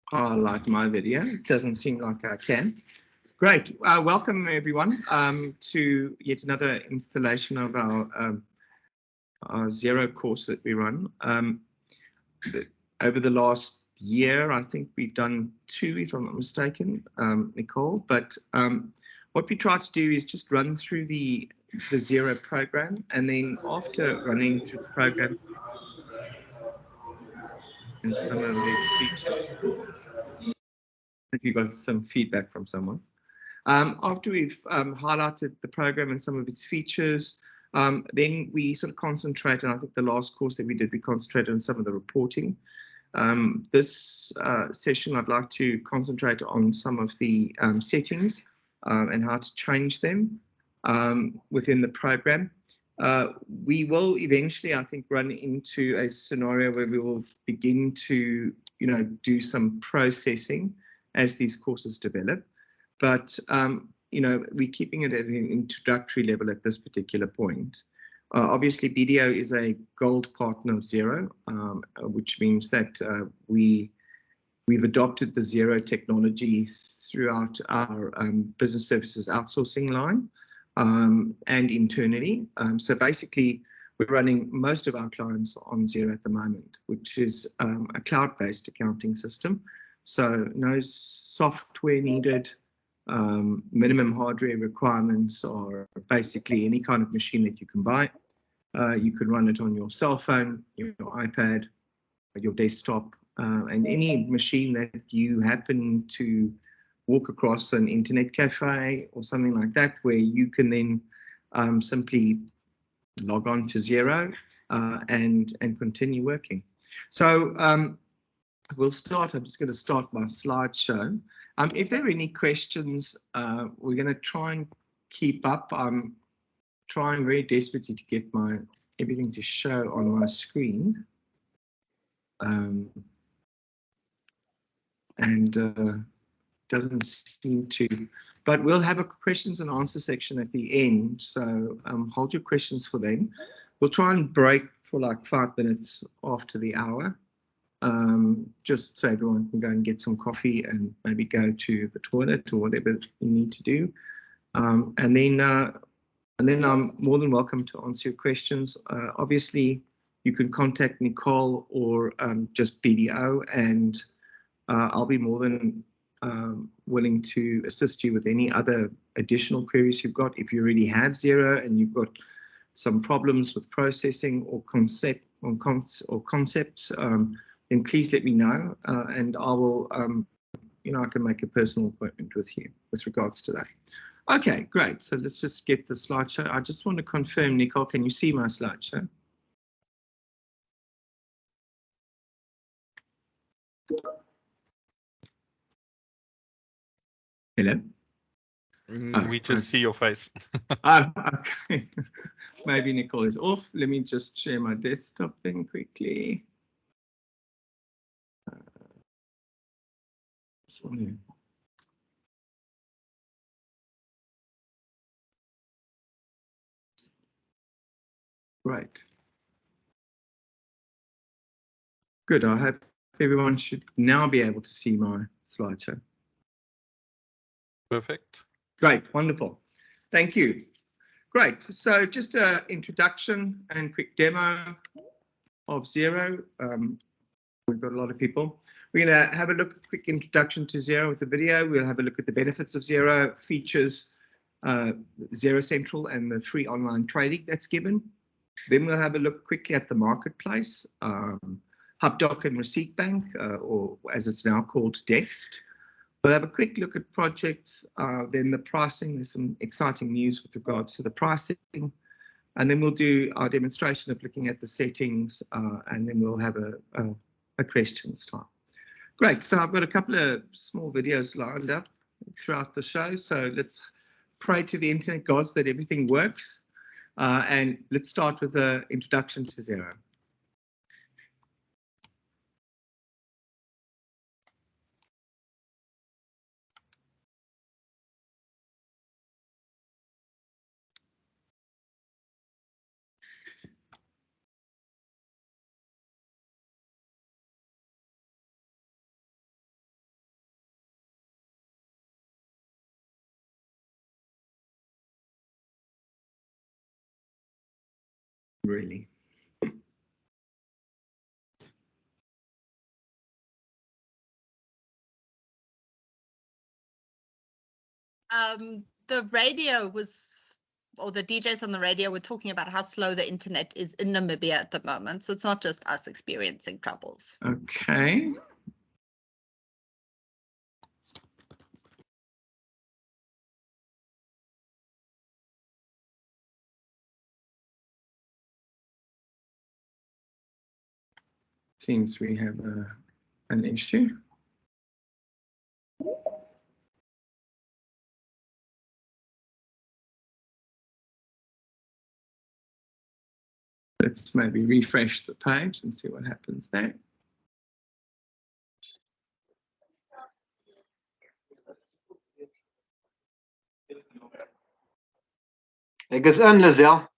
highlight my video. It doesn't seem like I can. Great. Welcome, everyone, to yet another installation of our Xero course that we run. Over the last year, I think we've done two, if I'm not mistaken, Nicole. But what we try to do is just run through the Xero program, and then after running through the program and some of its features, if you got some feedback from someone. After we've highlighted the program and some of its features, then we sort of concentrate, and I think the last course that we did, we concentrated on some of the reporting. This session, I'd like to concentrate on some of the settings and how to change them within the program. We will eventually, I think, run into a scenario where we will begin to, do some processing as these courses develop. But, we're keeping it at an introductory level at this particular point. Obviously, BDO is a gold partner of Xero, which means that we've adopted the Xero technology throughout our business services outsourcing line and internally. So basically, we're running most of our clients on Xero at the moment, which is a cloud-based accounting system. So no software needed. Minimum hardware requirements are basically any kind of machine that you can buy. You can run it on your cell phone, your iPad, your desktop, and any machine that you happen to walk across an internet cafe or something like that, where you can then simply log on to Xero and continue working. So we'll start. I'm just going to start my slideshow. If there are any questions, we're going to try and keep up. I'm trying very desperately to get everything to show on my screen. Doesn't seem to, but we'll have a questions and answer section at the end. So hold your questions for them. We'll try and break for like 5 minutes after the hour. Just so everyone can go and get some coffee and maybe go to the toilet or whatever you need to do. And then I'm more than welcome to answer your questions. Obviously, you can contact Nicole or just BDO, and I'll be more than willing to assist you with any other additional queries you've got. If you already have Xero and you've got some problems with processing or concepts, then please let me know, and I will, I can make a personal appointment with you with regards to that. Okay, great. So let's just get the slideshow. I just want to confirm, Nicole, can you see my slideshow? Hello? We just see your face. Okay. Maybe Nicole is off. Let me just share my desktop thing quickly. Right. Good. I hope everyone should now be able to see my slideshow. Perfect. Great. Wonderful. Thank you. Great. So just an introduction and quick demo of Xero. We've got a lot of people. We're going to have a quick introduction to Xero with the video. We'll have a look at the benefits of Xero, features, Xero Central and the free online trading that's given. Then we'll have a look quickly at the marketplace, HubDoc and Receipt Bank, or as it's now called, Dext. We'll have a quick look at projects, then the pricing. There's some exciting news with regards to the pricing. And then we'll do our demonstration of looking at the settings, and then we'll have a questions time. Great. So I've got a couple of small videos lined up throughout the show. So let's pray to the internet gods that everything works. And let's start with the introduction to Xero. really. The radio was, or the DJs on the radio were talking about how slow the internet is in Namibia at the moment. So it's not just us experiencing troubles. Okay. Seems we have an issue. Let's maybe refresh the page and see what happens there. Ek is in, Lizelle.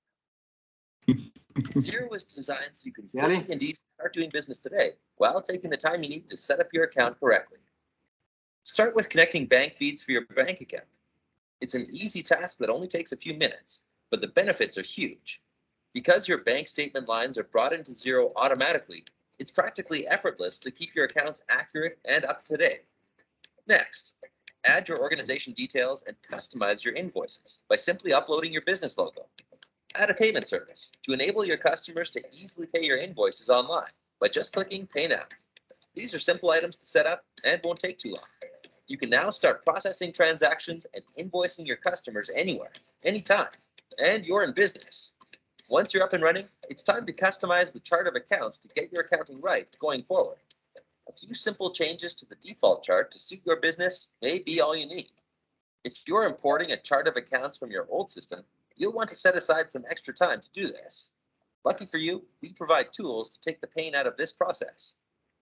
Xero was designed so you can quickly and easily start doing business today while taking the time you need to set up your account correctly. Start with connecting bank feeds for your bank account. It's an easy task that only takes a few minutes, but the benefits are huge. Because your bank statement lines are brought into Xero automatically, it's practically effortless to keep your accounts accurate and up to date. Next, add your organization details and customize your invoices by simply uploading your business logo. Add a payment service to enable your customers to easily pay your invoices online by just clicking Pay Now. These are simple items to set up and won't take too long. You can now start processing transactions and invoicing your customers anywhere, anytime, and you're in business. Once you're up and running, it's time to customize the chart of accounts to get your accounting right going forward. A few simple changes to the default chart to suit your business may be all you need. If you're importing a chart of accounts from your old system, you'll want to set aside some extra time to do this. Lucky for you, we provide tools to take the pain out of this process.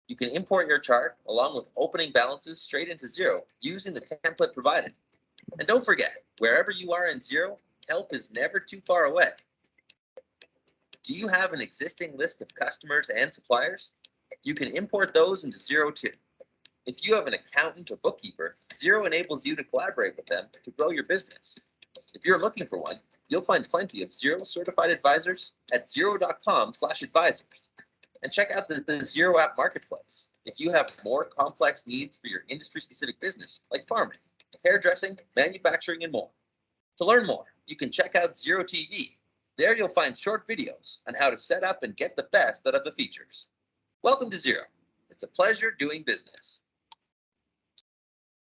You can import your chart along with opening balances straight into Xero using the template provided. And don't forget, wherever you are in Xero, help is never too far away. Do you have an existing list of customers and suppliers? You can import those into Xero too. If you have an accountant or bookkeeper, Xero enables you to collaborate with them to grow your business. If you're looking for one, you'll find plenty of Xero certified advisors at xero.com/advisors. And check out the Xero app marketplace if you have more complex needs for your industry-specific business, like farming, hairdressing, manufacturing, and more. To learn more, you can check out Xero TV. There you'll find short videos on how to set up and get the best out of the features. Welcome to Xero. It's a pleasure doing business.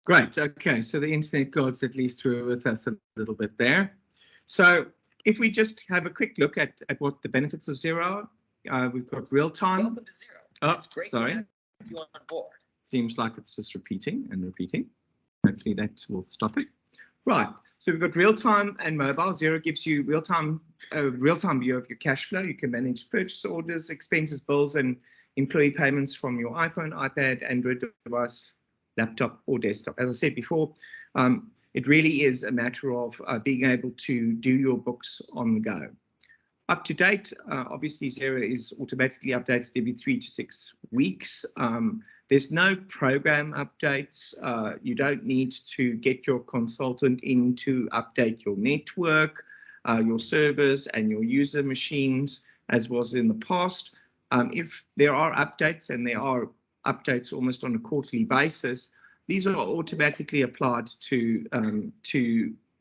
Great. Okay, so the internet gods at least were with us a little bit there. So if we just have a quick look at what the benefits of Xero are, we've got real time. Welcome to Xero. Oh, it's great sorry. to have you on board. Seems like it's just repeating and repeating. Hopefully that will stop it. Right. So we've got real time and mobile. Xero gives you real time view of your cash flow. You can manage purchase orders, expenses, bills, and employee payments from your iPhone, iPad, Android device, laptop, or desktop. As I said before, it really is a matter of being able to do your books on the go. Up to date, obviously Xero is automatically updated every 3 to 6 weeks. There's no program updates. You don't need to get your consultant in to update your network, your servers, and your user machines, as was in the past. If there are updates, and there are updates almost on a quarterly basis, these are automatically applied to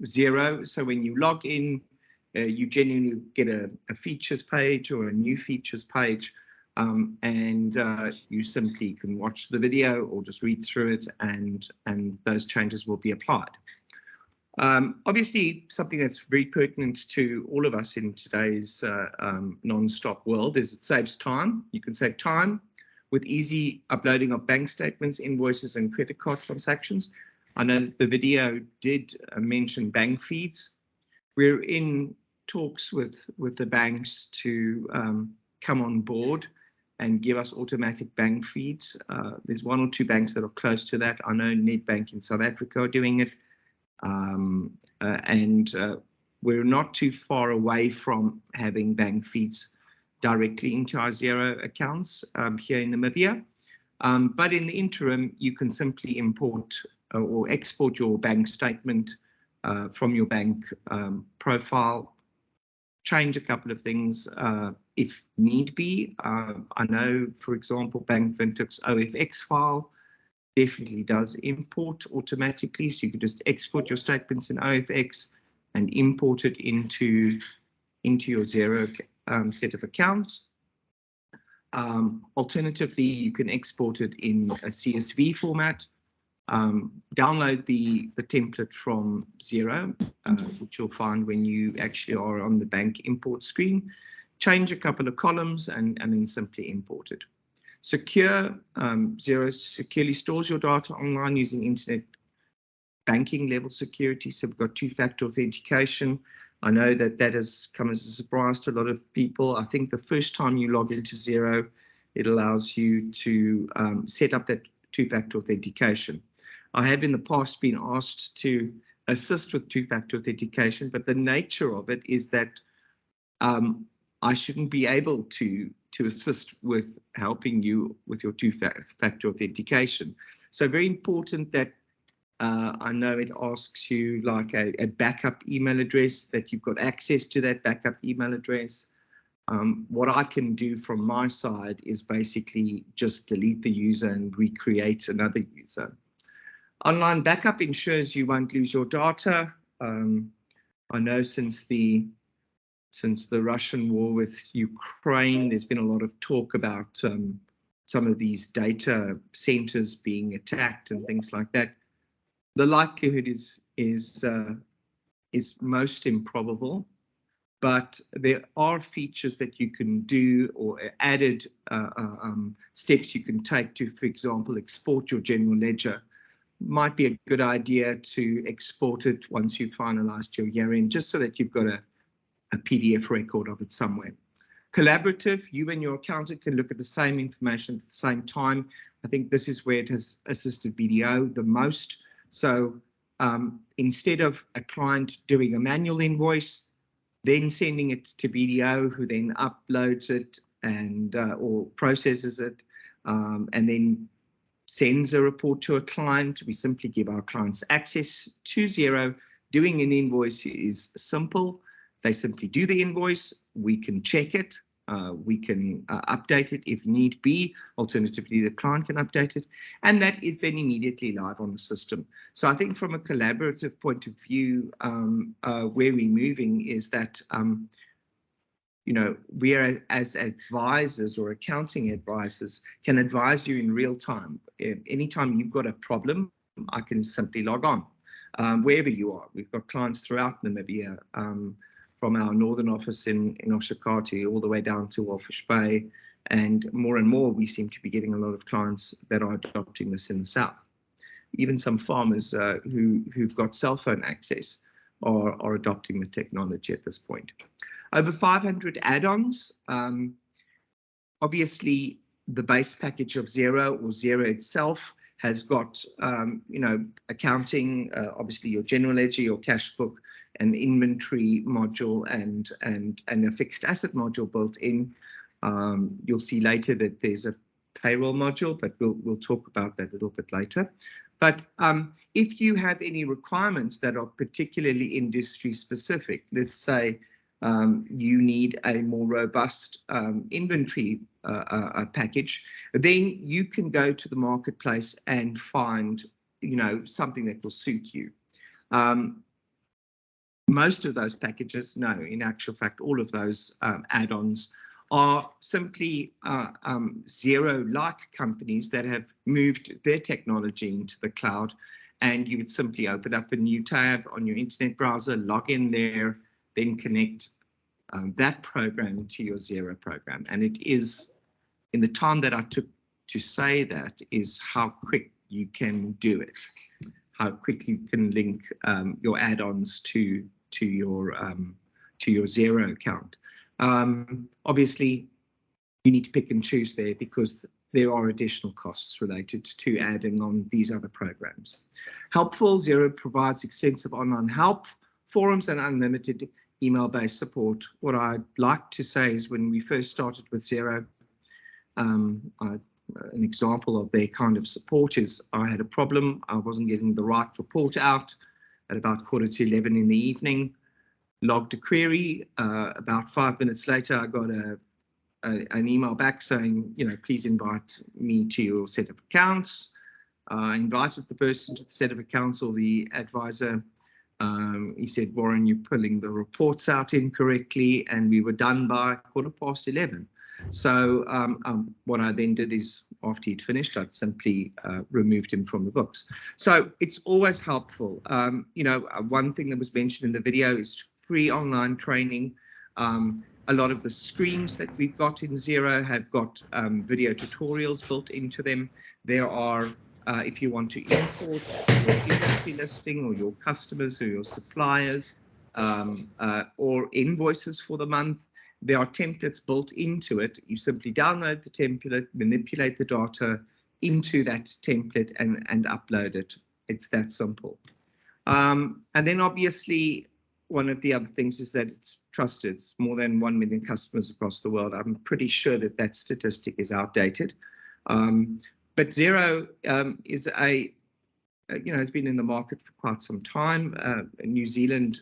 Xero. So when you log in, you genuinely get a features page or a new features page, and you simply can watch the video or just read through it, and those changes will be applied. Obviously, something that's very pertinent to all of us in today's non-stop world is it saves time. You can save time with easy uploading of bank statements, invoices, and credit card transactions. I know that the video did mention bank feeds. We're in talks with the banks to come on board and give us automatic bank feeds. There's 1 or 2 banks that are close to that. I know Nedbank in South Africa are doing it. We're not too far away from having bank feeds directly into our Xero accounts here in Namibia. But in the interim, you can simply import or export your bank statement from your bank profile change a couple of things if need be. I know, for example, Bank Vintage's OFX file definitely does import automatically, so you can just export your statements in OFX and import it into your Xero set of accounts. Alternatively, you can export it in a CSV format. Download the template from Xero, which you'll find when you actually are on the bank import screen. Change a couple of columns and then simply import it. Secure, Xero securely stores your data online using internet banking level security. So we've got two-factor authentication. I know that has come as a surprise to a lot of people. I think the first time you log into Xero, it allows you to set up that two-factor authentication. I have in the past been asked to assist with two-factor authentication, but the nature of it is that I shouldn't be able to assist with helping you with your two-factor authentication. So very important that I know it asks you like a backup email address, that you've got access to that backup email address. What I can do from my side is basically just delete the user and recreate another user. Online backup ensures you won't lose your data. I know since the Russian war with Ukraine, there's been a lot of talk about some of these data centers being attacked and things like that. The likelihood is most improbable, but there are features that you can do or added steps you can take to, for example, export your general ledger. Might be a good idea to export it once you've finalized your year-end, just so that you've got a PDF record of it somewhere. Collaborative, you and your accountant can look at the same information at the same time. I think this is where it has assisted BDO the most. So instead of a client doing a manual invoice, then sending it to BDO, who then uploads it and or processes it, and then sends a report to a client, we simply give our clients access to Xero. Doing an invoice is simple. They simply do the invoice, we can check it, we can update it if need be. Alternatively, the client can update it, and that is then immediately live on the system. So I think from a collaborative point of view, where we're moving is that, you know, we are, as advisors or accounting advisors, can advise you in real time. Anytime you've got a problem, I can simply log on, wherever you are. We've got clients throughout Namibia, from our northern office in Oshakati all the way down to Walfish Bay, and more we seem to be getting a lot of clients that are adopting this in the south. Even some farmers who've got cell phone access are adopting the technology at this point. Over 500 add-ons. Obviously, the base package of Xero or Xero itself has got, you know, accounting, obviously your general ledger, your cash book, an inventory module, and a fixed asset module built in. You'll see later that there's a payroll module, but we'll talk about that a little bit later. But if you have any requirements that are particularly industry specific, let's say you need a more robust inventory package, then you can go to the marketplace and find, you know, something that will suit you. Most of those packages, no, in actual fact, all of those add-ons are simply Xero-like companies that have moved their technology into the cloud, and you would simply open up a new tab on your internet browser, log in there, then connect that program to your Xero program. And it is, in the time that I took to say that, is how quick you can do it, how quick you can link your add-ons to your Xero account. Obviously, you need to pick and choose there because there are additional costs related to adding on these other programs. Helpful, Xero provides extensive online help, forums, and unlimited email-based support. What I'd like to say is when we first started with Xero, an example of their kind of support is I had a problem. I wasn't getting the right report out at about 11:15 in the evening. logged a query. About 5 minutes later, I got an email back saying, please invite me to your set of accounts. I invited the person to the set of accounts, or the advisor. He said, Warren, you're pulling the reports out incorrectly, and we were done by 11:15. So what I then did is, after he'd finished, I'd simply removed him from the books. So it's always helpful. One thing that was mentioned in the video is free online training. A lot of the screens that we've got in Xero have got video tutorials built into them. There are, if you want to import your inventory listing, or your customers, or your suppliers, or invoices for the month, there are templates built into it. You simply download the template, manipulate the data into that template, and upload it. It's that simple. And then obviously, one of the other things is that it's trusted. It's more than 1 million customers across the world. I'm pretty sure that that statistic is outdated. But Xero is it's been in the market for quite some time. New Zealand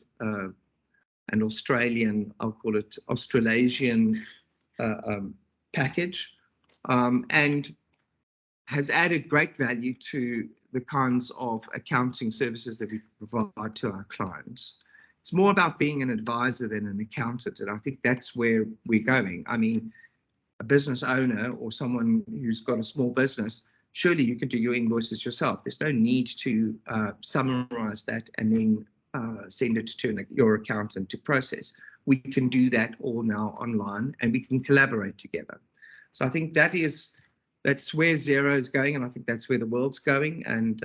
and Australian, I'll call it Australasian package, and has added great value to the kinds of accounting services that we provide to our clients. It's more about being an advisor than an accountant, and I think that's where we're going. I mean, a business owner or someone who's got a small business, surely you can do your invoices yourself. There's no need to summarize that and then send it to your accountant to process. We can do that all now online, and we can collaborate together. So I think that's where Xero is going, and I think that's where the world's going, and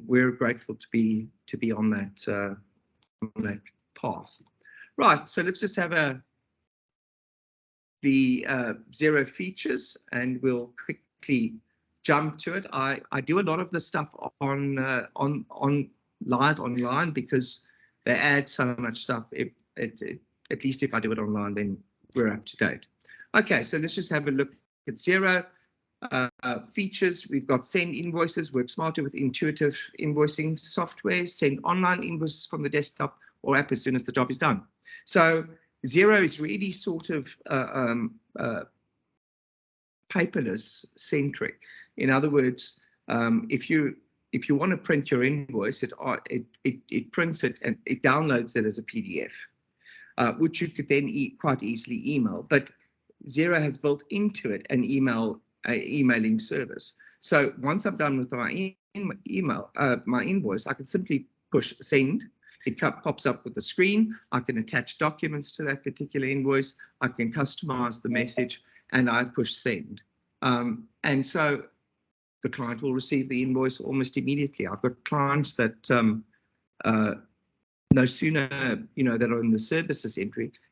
we're grateful to be on that path. Right, so let's just have the Xero features, and we'll quickly jump to it. I do a lot of the stuff online because they add so much stuff. At least if I do it online, then we're up to date. Okay, so let's just have a look at Xero features. We've got send invoices, work smarter with intuitive invoicing software, send online invoices from the desktop or app as soon as the job is done. So Xero is really sort of paperless centric. In other words, if you want to print your invoice, it prints it and it downloads it as a PDF, which you could then quite easily email. But Xero has built into it an emailing service. So once I'm done with my my invoice, I can simply push send. It pops up with the screen. I can attach documents to that particular invoice. I can customize the message, and I push send. And so the client will receive the invoice almost immediately. I've got clients that no sooner, that are in the services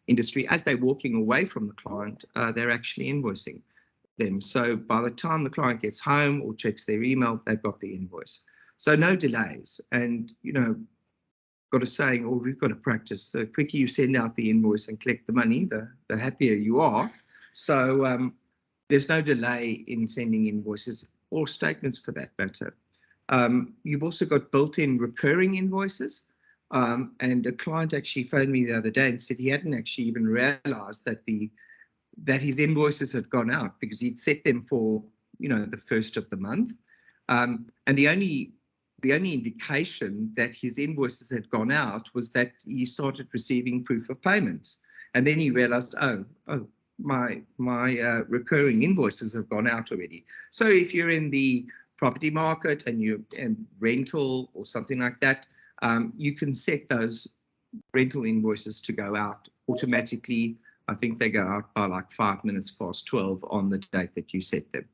industry, as they're walking away from the client, they're actually invoicing them. So by the time the client gets home or checks their email, they've got the invoice. So no delays. And, got a saying, or we've got to practice, the quicker you send out the invoice and collect the money, the happier you are. So there's no delay in sending invoices or statements for that matter. You've also got built-in recurring invoices. And a client actually phoned me the other day and said he hadn't actually even realized that his invoices had gone out because he'd set them for, the first of the month. And the only indication that his invoices had gone out was that he started receiving proof of payments. And then he realized, my recurring invoices have gone out already. So if you're in the property market and you're in rental or something like that, you can set those rental invoices to go out automatically. I think they go out by like 5 minutes past 12 on the date that you set them.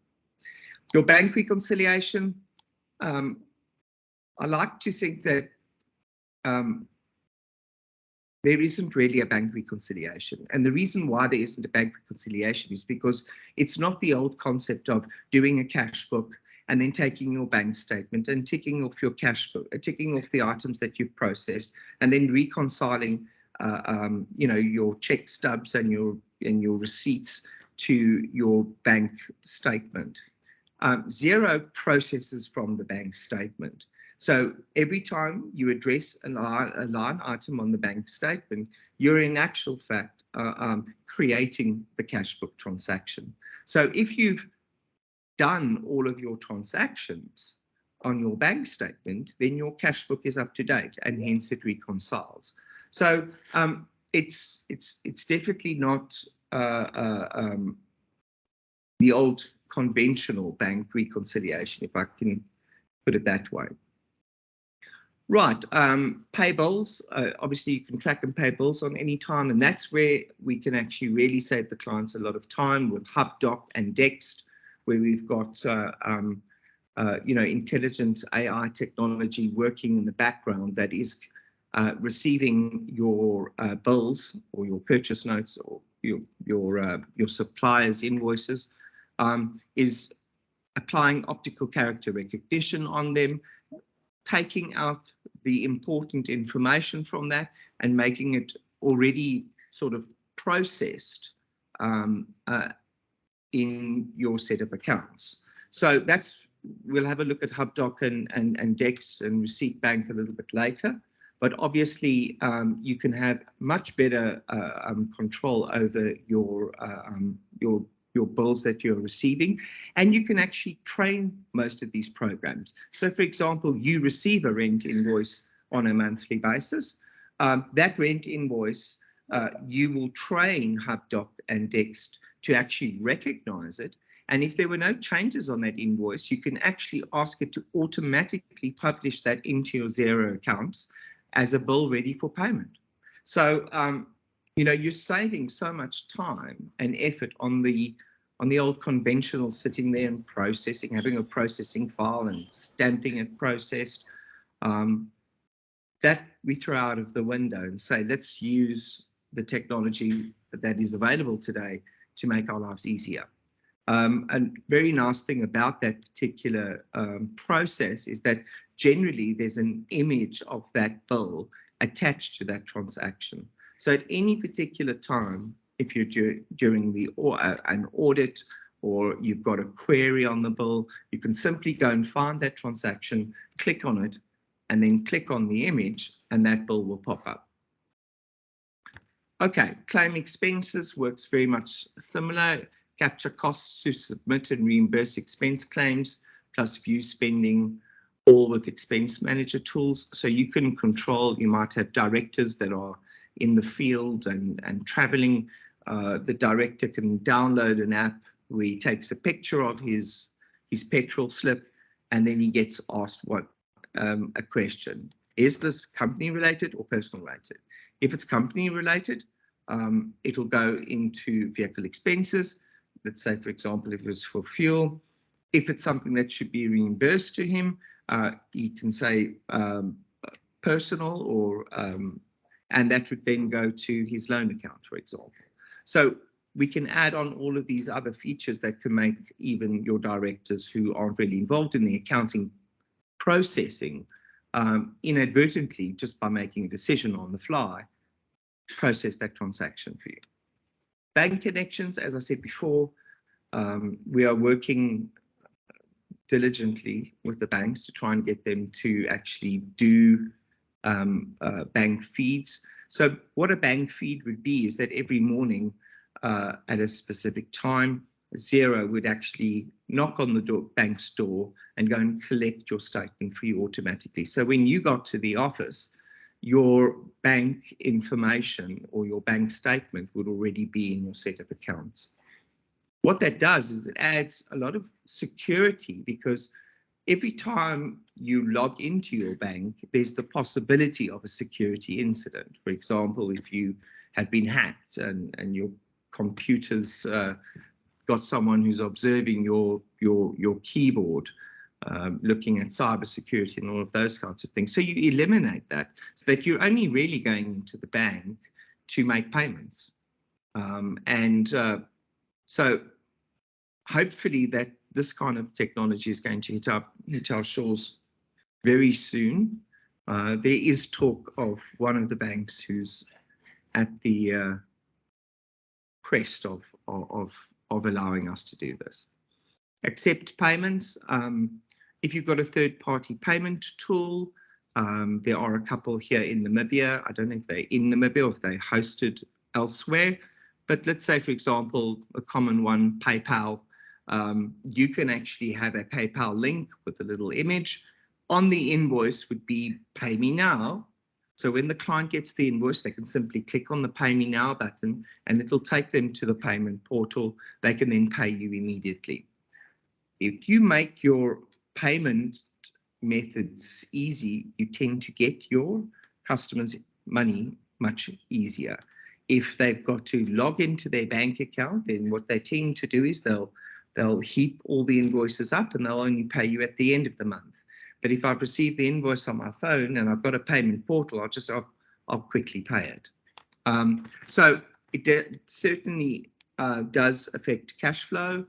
Your bank reconciliation, I like to think that there isn't really a bank reconciliation. And the reason why there isn't a bank reconciliation is because it's not the old concept of doing a cash book and then taking your bank statement and ticking off your cash book, ticking off the items that you've processed, and then reconciling, your check stubs and your receipts to your bank statement. Xero processes from the bank statement. So every time you address a line item on the bank statement, you're in actual fact creating the cash book transaction. So if you've done all of your transactions on your bank statement, then your cash book is up to date, and hence it reconciles. So it's definitely not the old conventional bank reconciliation, if I can put it that way. Right, pay bills. Obviously, you can track and pay bills on any time, and that's where we can actually really save the clients a lot of time with HubDoc and Dext, where we've got intelligent AI technology working in the background that is receiving your bills or your purchase notes or your suppliers' invoices, is applying optical character recognition on them, taking out the important information from that and making it already sort of processed in your set of accounts. So we'll have a look at HubDoc and Dext and Receipt Bank a little bit later. But obviously, you can have much better control over your bills that you're receiving, and you can actually train most of these programs. So, for example, you receive a rent invoice on a monthly basis. That rent invoice, you will train HubDoc and Dext to actually recognize it. And if there were no changes on that invoice, you can actually ask it to automatically publish that into your Xero accounts as a bill ready for payment. So, you're saving so much time and effort on the old conventional sitting there and processing, having a processing file and stamping it processed. That we throw out of the window and say, let's use the technology that is available today to make our lives easier. And very nice thing about that particular process is that generally there's an image of that bill attached to that transaction. So at any particular time, if you're during an audit or you've got a query on the bill, you can simply go and find that transaction, click on it, and then click on the image, and that bill will pop up. Okay, claim expenses works very much similar. Capture costs to submit and reimburse expense claims, plus view spending, all with expense manager tools. So you can control, you might have directors that are in the field and traveling. The director can download an app where he takes a picture of his petrol slip, and then he gets asked a question. Is this company related or personal related? If it's company related, it'll go into vehicle expenses. Let's say, for example, if it was for fuel. If it's something that should be reimbursed to him, he can say personal, or and that would then go to his loan account, for example. So we can add on all of these other features that can make even your directors who aren't really involved in the accounting processing inadvertently, just by making a decision on the fly, process that transaction for you. Bank connections, as I said before, we are working diligently with the banks to try and get them to actually do bank feeds. So what a bank feed would be is that every morning at a specific time, Xero would actually knock on the bank's door and go and collect your statement for you automatically. So when you got to the office, your bank information or your bank statement would already be in your set of accounts. What that does is it adds a lot of security, because every time you log into your bank, there's the possibility of a security incident. For example, if you have been hacked and your computer's got someone who's observing your keyboard, looking at cybersecurity and all of those kinds of things. So you eliminate that, so that you're only really going into the bank to make payments. So hopefully that this kind of technology is going to hit our shores very soon. There is talk of one of the banks who's at the crest of allowing us to do this. Accept payments. If you've got a third-party payment tool, there are a couple here in Namibia. I don't know if they're in Namibia or if they're hosted elsewhere. But let's say, for example, a common one, PayPal. You can actually have a PayPal link with a little image. On the invoice would be Pay Me Now. So when the client gets the invoice, they can simply click on the Pay Me Now button and it'll take them to the payment portal. They can then pay you immediately. If you make your payment methods easy, you tend to get your customers' money much easier. If they've got to log into their bank account, then what they tend to do is they'll heap all the invoices up and they'll only pay you at the end of the month. But if I've received the invoice on my phone and I've got a payment portal, I'll quickly pay it. So it certainly does affect cash flow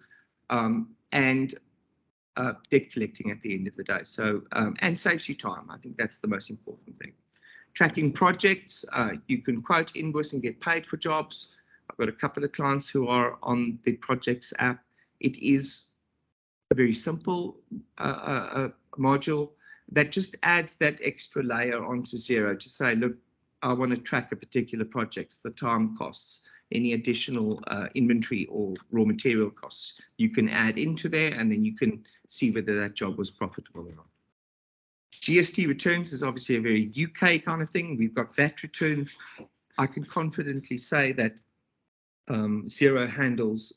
and debt collecting at the end of the day. So and saves you time. I think that's the most important thing. Tracking projects, you can quote, invoice and get paid for jobs. I've got a couple of clients who are on the projects app. It is a very simple module that just adds that extra layer onto Xero to say, look, I want to track a particular project, the time costs, any additional inventory or raw material costs you can add into there, and then you can see whether that job was profitable or not. GST returns is obviously a very UK kind of thing. We've got VAT returns. I can confidently say that Xero handles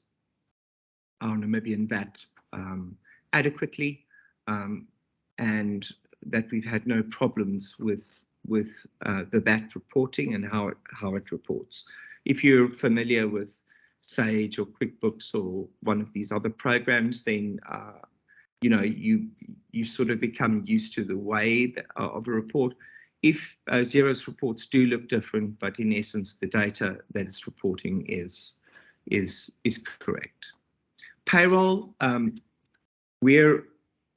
our Namibian VAT adequately, and that we've had no problems with the VAT reporting and how it reports. If you're familiar with Sage or QuickBooks or one of these other programs, then you know, you sort of become used to the way of a report. If Xero's reports do look different, but in essence the data that it's reporting is correct. Payroll, we're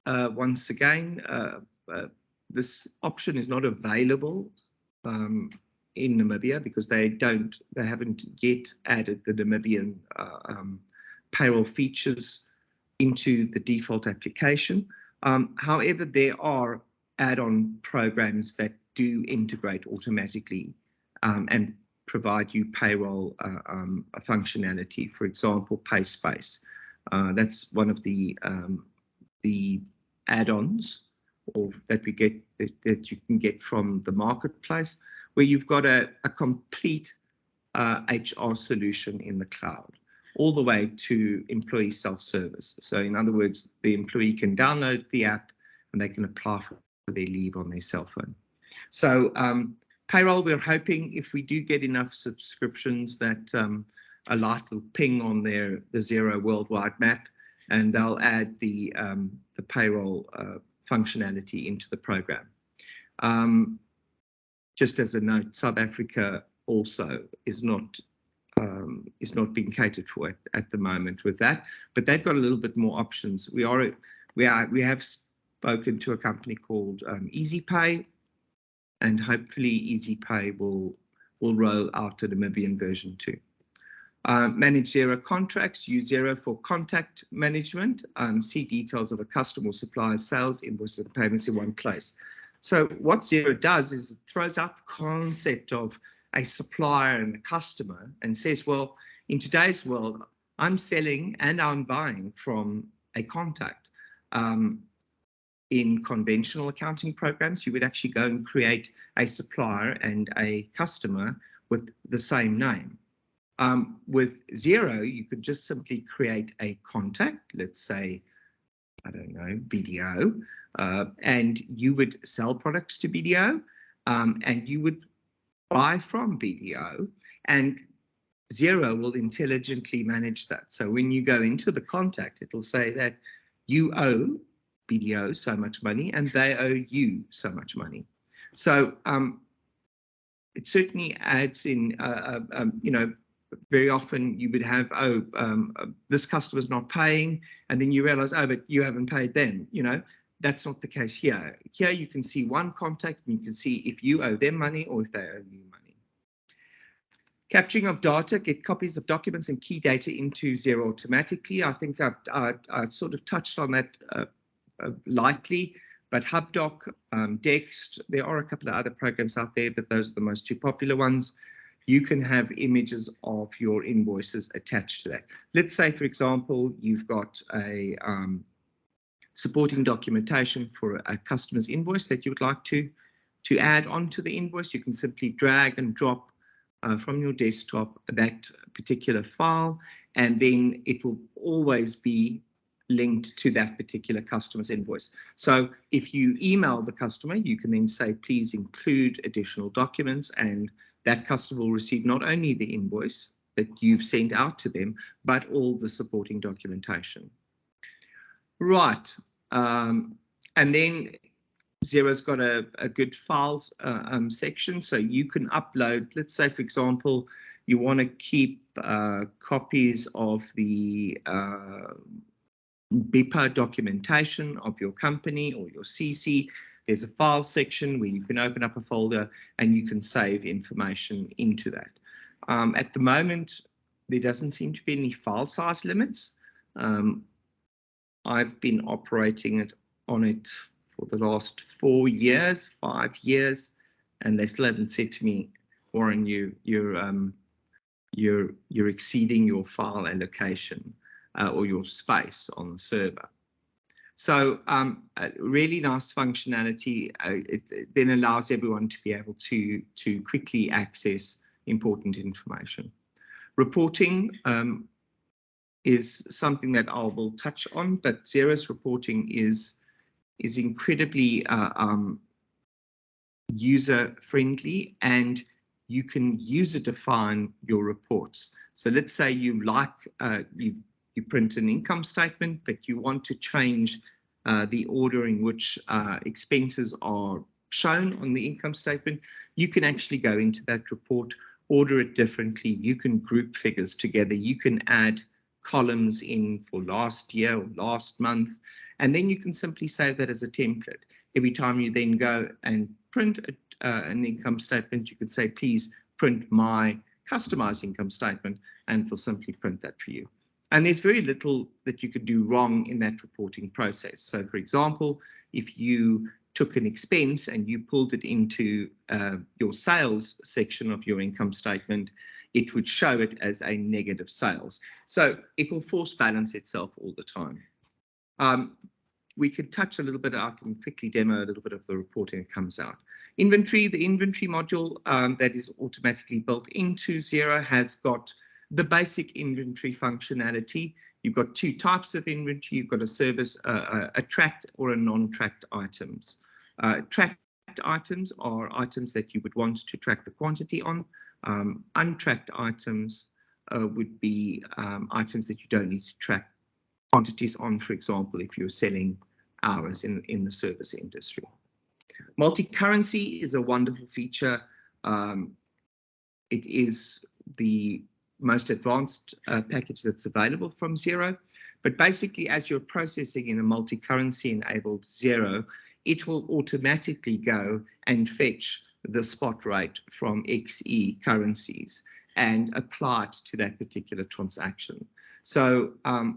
once again, this option is not available in Namibia because they haven't yet added the Namibian payroll features into the default application. However, there are add-on programs that do integrate automatically and provide you payroll functionality. For example, PaySpace. That's one of the add-ons that we get that you can get from the marketplace, where you've got a complete HR solution in the cloud, all the way to employee self-service. So in other words, the employee can download the app and they can apply for their leave on their cell phone. So payroll, we're hoping if we do get enough subscriptions that a light will ping on the Xero worldwide map, and they'll add the payroll functionality into the program. Just as a note, South Africa also is not being catered for at the moment with that, but they've got a little bit more options. We have spoken to a company called EasyPay, and hopefully EasyPay will roll out a Namibian version too. Manage Xero contracts, use Xero for contact management, see details of a customer or supplier's sales, invoices, and payments in one place. So what Xero does is it throws out the concept of a supplier and a customer and says, well, in today's world, I'm selling and I'm buying from a contact. In conventional accounting programs, you would actually go and create a supplier and a customer with the same name. With Xero, you could just simply create a contact, let's say, I don't know, BDO, and you would sell products to BDO, and you would buy from BDO, and Xero will intelligently manage that. So when you go into the contact, it'll say that you owe BDO so much money and they owe you so much money. So it certainly adds in, you know, very often you would have, this customer's not paying, and then you realize, oh, but you haven't paid them. You know, that's not the case here. Here you can see one contact and you can see if you owe them money or if they owe you money. Capturing of data, get copies of documents and key data into Xero automatically. I think I sort of touched on that lightly. But HubDoc, Dext, there are a couple of other programs out there, but those are the most two popular ones. You can have images of your invoices attached to that. Let's say, for example, you've got a supporting documentation for a customer's invoice that you would like to add onto the invoice. You can simply drag and drop from your desktop that particular file, and then it will always be linked to that particular customer's invoice. So if you email the customer, you can then say, please include additional documents, and that customer will receive not only the invoice that you've sent out to them, but all the supporting documentation. Right. And then Xero's got a good files section, so you can upload, let's say, for example, you want to keep copies of the BIPA documentation of your company or your CC. There's a file section where you can open up a folder and you can save information into that. At the moment, there doesn't seem to be any file size limits. I've been operating on it for the last 4 years, 5 years, and they still haven't said to me, Warren, you're exceeding your file allocation or your space on the server. So a really nice functionality. It then allows everyone to be able to quickly access important information. Reporting is something that I will touch on, but Xero's reporting is incredibly user-friendly, and you can user-define your reports. So let's say you print an income statement, but you want to change the order in which expenses are shown on the income statement. You can actually go into that report, order it differently. You can group figures together. You can add columns in for last year or last month, and then you can simply save that as a template. Every time you then go and print an income statement, you could say, please print my customized income statement, and it'll simply print that for you. And there's very little that you could do wrong in that reporting process. So for example, if you took an expense and you pulled it into your sales section of your income statement, it would show it as a negative sales. So it will force balance itself all the time. We could touch a little bit, I can quickly demo a little bit of the reporting that comes out. Inventory, the inventory module that is automatically built into Xero has got the basic inventory functionality. You've got two types of inventory. You've got a service, a tracked or a non-tracked items. Tracked items are items that you would want to track the quantity on. Untracked items would be items that you don't need to track quantities on, for example, if you're selling hours in the service industry. Multi-currency is a wonderful feature. It is the most advanced package that's available from Xero. But basically, as you're processing in a multi-currency enabled Xero, it will automatically go and fetch the spot rate from XE currencies and apply it to that particular transaction. So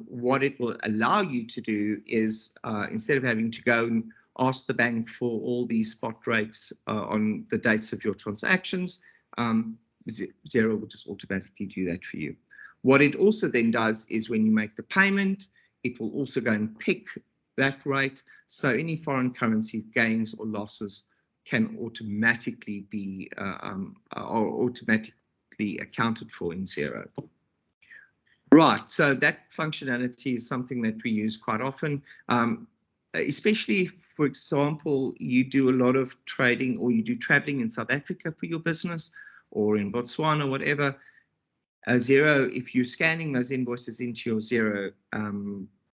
what it will allow you to do is instead of having to go and ask the bank for all these spot rates on the dates of your transactions, Xero will just automatically do that for you. What it also then does is when you make the payment, it will also go and pick that rate. So any foreign currency gains or losses can automatically be accounted for in Xero. Right, so that functionality is something that we use quite often, especially if, for example, you do a lot of trading or you do traveling in South Africa for your business or in Botswana or whatever. Xero, if you're scanning those invoices into your Xero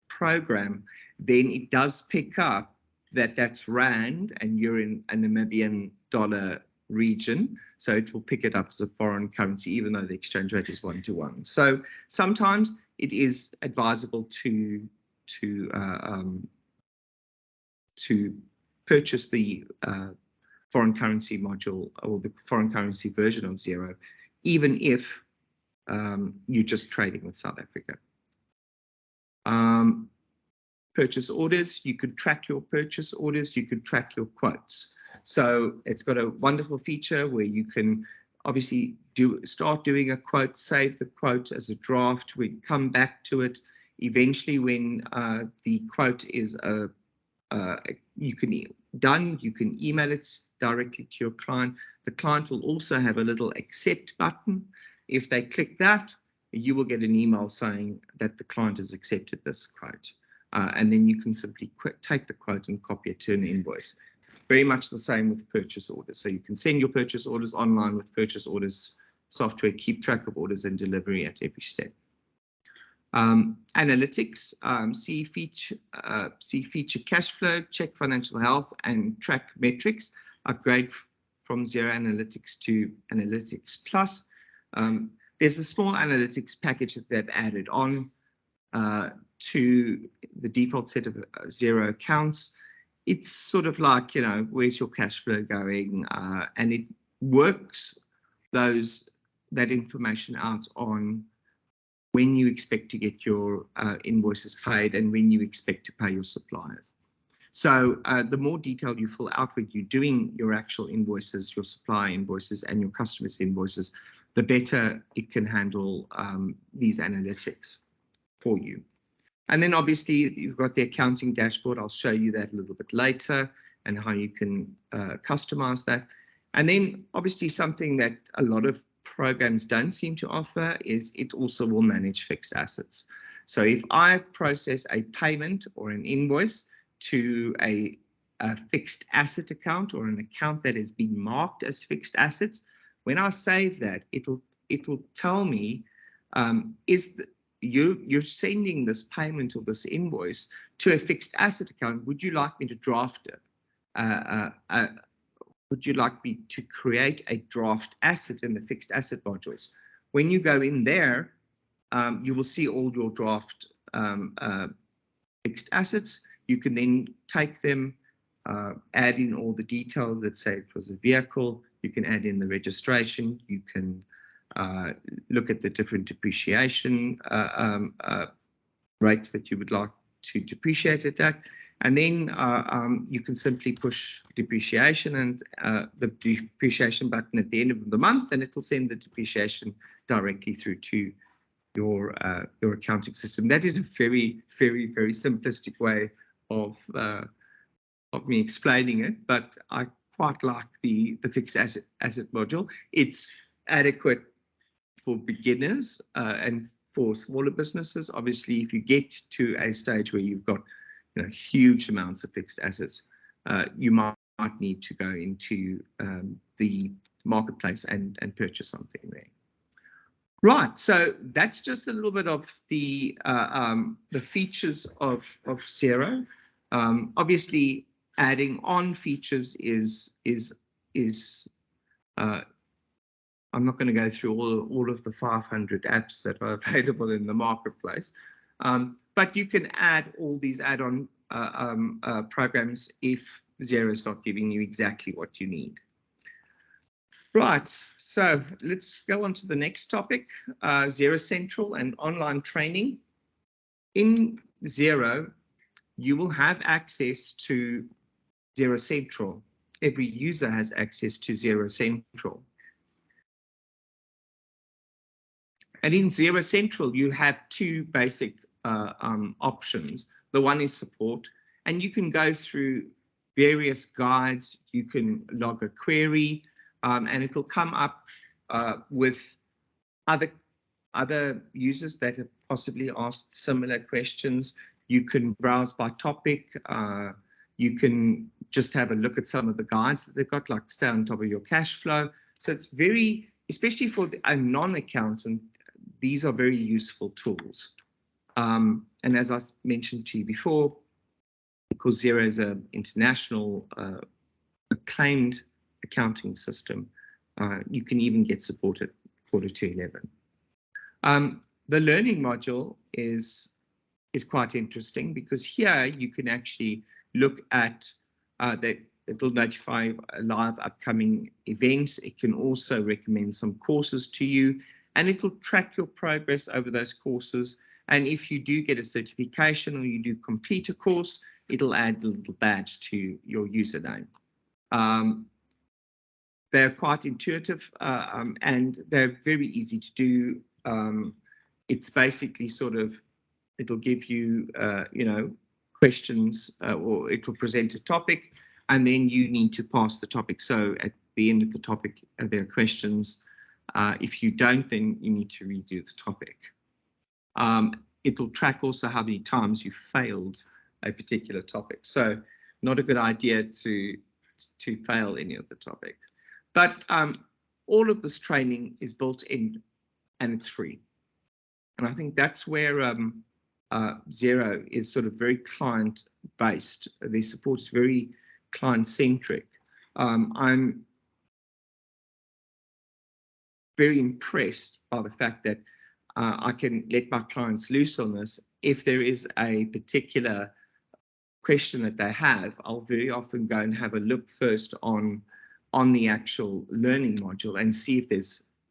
program, then it does pick up that that's Rand and you're in a Namibian dollar region. So it will pick it up as a foreign currency, even though the exchange rate is 1-to-1. So sometimes it is advisable to purchase the foreign currency module or the foreign currency version of Xero, even if you're just trading with South Africa. purchase orders. You could track your purchase orders. You could track your quotes. So it's got a wonderful feature where you can obviously start doing a quote, save the quote as a draft. We come back to it eventually when the quote is you can email it directly to your client. The client will also have a little accept button. If they click that, you will get an email saying that the client has accepted this quote. And then you can simply take the quote and copy it to an invoice. Very much the same with purchase orders. So you can send your purchase orders online with purchase orders software, keep track of orders and delivery at every step. Analytics, see feature cash flow, check financial health, and track metrics. Upgrade from Xero Analytics to Analytics Plus. There's a small analytics package that they've added on to the default set of Xero accounts. It's sort of like, you know, where's your cash flow going? And it works that information out on when you expect to get your invoices paid and when you expect to pay your suppliers. So the more detail you fill out when you're doing your actual invoices, your supplier invoices and your customers' invoices, the better it can handle these analytics for you. And then obviously you've got the accounting dashboard. I'll show you that a little bit later and how you can customize that. And then obviously something that a lot of programs don't seem to offer is it also will manage fixed assets. So if I process a payment or an invoice to a fixed asset account or an account that has been marked as fixed assets, when I save that, it will tell me you're sending this payment or this invoice to a fixed asset account. Would you like me to draft it? Would you like me to create a draft asset in the fixed asset modules? When you go in there, you will see all your draft fixed assets. You can then take them, add in all the detail. Let's say it was a vehicle. You can add in the registration. You can look at the different depreciation rates that you would like to depreciate it at. And then you can simply push depreciation and the depreciation button at the end of the month, and it will send the depreciation directly through to your accounting system. That is a very, very, very simplistic way of me explaining it, but I quite like the fixed asset module. It's adequate for beginners and for smaller businesses. Obviously, if you get to a stage where you've got huge amounts of fixed assets, you might need to go into the marketplace and purchase something there. Right, so that's just a little bit of the features of Xero. Obviously, adding on features is I'm not going to go through all of the 500 apps that are available in the marketplace, but you can add all these add-on programs if Xero is not giving you exactly what you need. Right, so let's go on to the next topic, Xero Central and online training. In Xero, you will have access to Xero Central. Every user has access to Xero Central. And in Xero Central, you have two basic options. The one is support, and you can go through various guides. You can log a query, and it will come up with other users that have possibly asked similar questions. You can browse by topic. You can just have a look at some of the guides that they've got, like stay on top of your cash flow. So it's very, especially for a non-accountant, these are very useful tools. And as I mentioned to you before, because Xero is an international acclaimed accounting system, you can even get support at quarter to 11. The learning module is quite interesting because here you can actually look at that. It will notify live upcoming events. It can also recommend some courses to you, and it will track your progress over those courses. And if you do get a certification or you do complete a course, it'll add a little badge to your username. They're quite intuitive and they're very easy to do. It's basically sort of, it'll give you, you know, questions or it'll present a topic and then you need to pass the topic. So at the end of the topic, there are questions. If you don't, then you need to redo the topic. It'll track also how many times you failed a particular topic. So not a good idea to fail any of the topics. But all of this training is built in and it's free. And I think that's where Xero is sort of very client-based. Their support is very client-centric. I'm very impressed by the fact that I can let my clients loose on this. If there is a particular question that they have, I'll very often go and have a look first on the actual learning module and see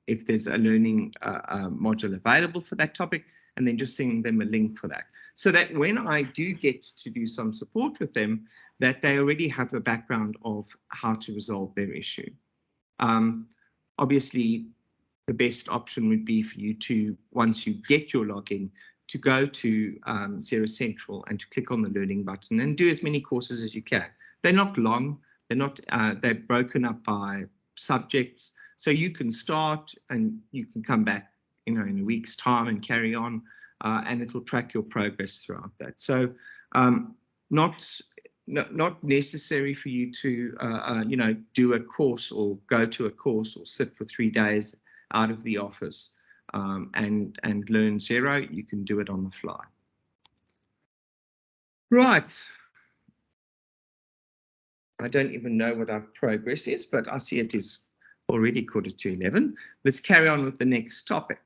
if there's a learning module available for that topic, and then just send them a link for that. So that when I do get to do some support with them, that they already have a background of how to resolve their issue. Obviously, the best option would be for you to, once you get your login, to go to Xero Central and to click on the learning button and do as many courses as you can. They're not long, they're not, they're broken up by subjects. So you can start and you can come back, you know, in a week's time and carry on, and it'll track your progress throughout that. So not necessary for you to, you know, do a course or go to a course or sit for 3 days out of the office and learn Xero. You can do it on the fly. Right. I don't even know what our progress is, but I see it is already 11:15. Let's carry on with the next topic.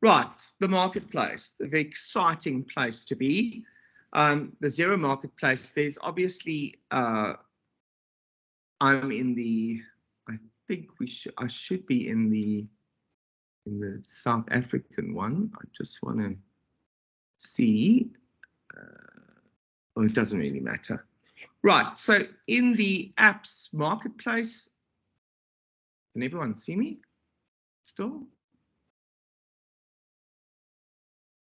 Right, the marketplace, a very exciting place to be. The Xero marketplace, there's obviously, I'm in the, I think I should be in the South African one. I just want to see, well, it doesn't really matter. Right, so in the apps marketplace, can everyone see me still?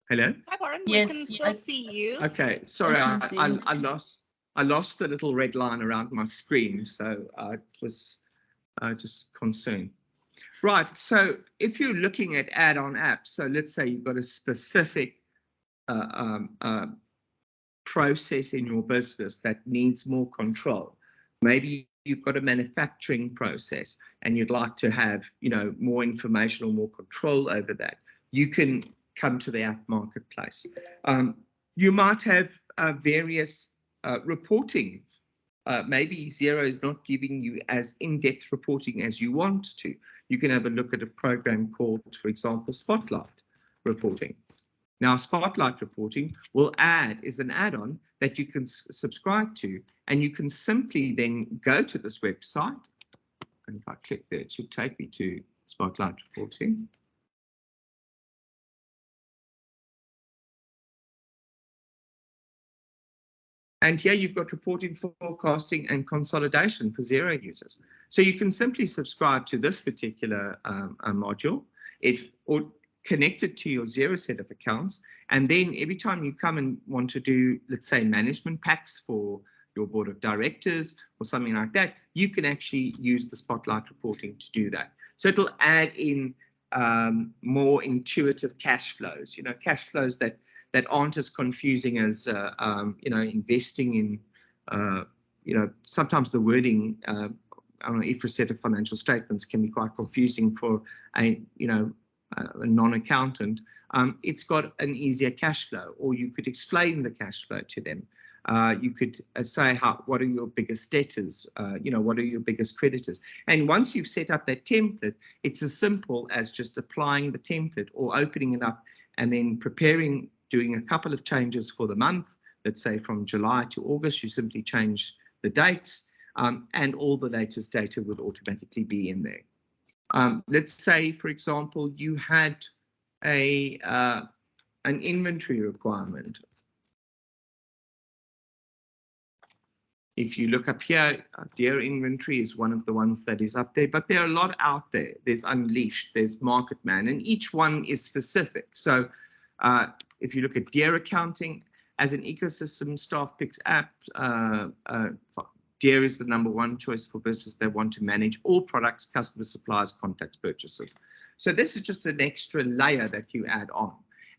Hello? Hi, Warren. Yes, We can still see you. Okay, sorry, I can see you. I lost the little red line around my screen, so it was just concerned. Right, so if you're looking at add-on apps, so let's say you've got a specific process in your business that needs more control. Maybe you've got a manufacturing process and you'd like to have, you know, more information or more control over that. You can come to the app marketplace. You might have various reporting. Maybe Xero is not giving you as in-depth reporting as you want to. You can have a look at a program called, for example, Spotlight reporting. Now, Spotlight reporting will is an add-on that you can subscribe to, and you can simply then go to this website. And if I click there, it should take me to Spotlight reporting. And here you've got reporting, forecasting, and consolidation for Xero users. So you can simply subscribe to this particular module. Or connect it to your Xero set of accounts. And then every time you come and want to do, let's say, management packs for your board of directors or something like that, you can actually use the Spotlight reporting to do that. So it'll add in more intuitive cash flows, you know, cash flows that aren't as confusing as, you know, investing in, you know, sometimes the wording on an IFRS set of financial statements can be quite confusing for a, you know, a non-accountant. It's got an easier cash flow, or you could explain the cash flow to them. You could say, what are your biggest debtors? You know, what are your biggest creditors? And once you've set up that template, it's as simple as just applying the template or opening it up and then doing a couple of changes for the month. Let's say from July to August, you simply change the dates, and all the latest data would automatically be in there. Let's say, for example, you had a an inventory requirement. If you look up here, Deer inventory is one of the ones that is up there, but there are a lot out there. There's Unleashed, there's Marketman, and each one is specific. So if you look at Deer accounting, as an ecosystem staff picks app, Deer is the #1 choice for business that want to manage all products, customer suppliers, contacts, purchases. So this is just an extra layer that you add on.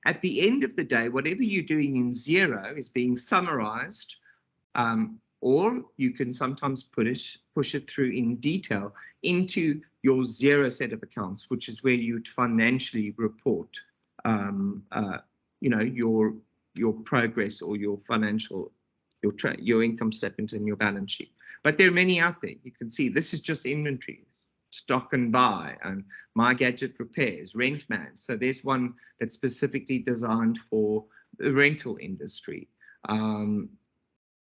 At the end of the day, whatever you're doing in Xero is being summarized, or you can sometimes push it through in detail into your Xero set of accounts, which is where you'd financially report, you know, your progress or your financial, your income statement and your balance sheet. But there are many out there. You can see this is just inventory, stock and buy, and My Gadget repairs, Rentman. So there's one that's specifically designed for the rental industry.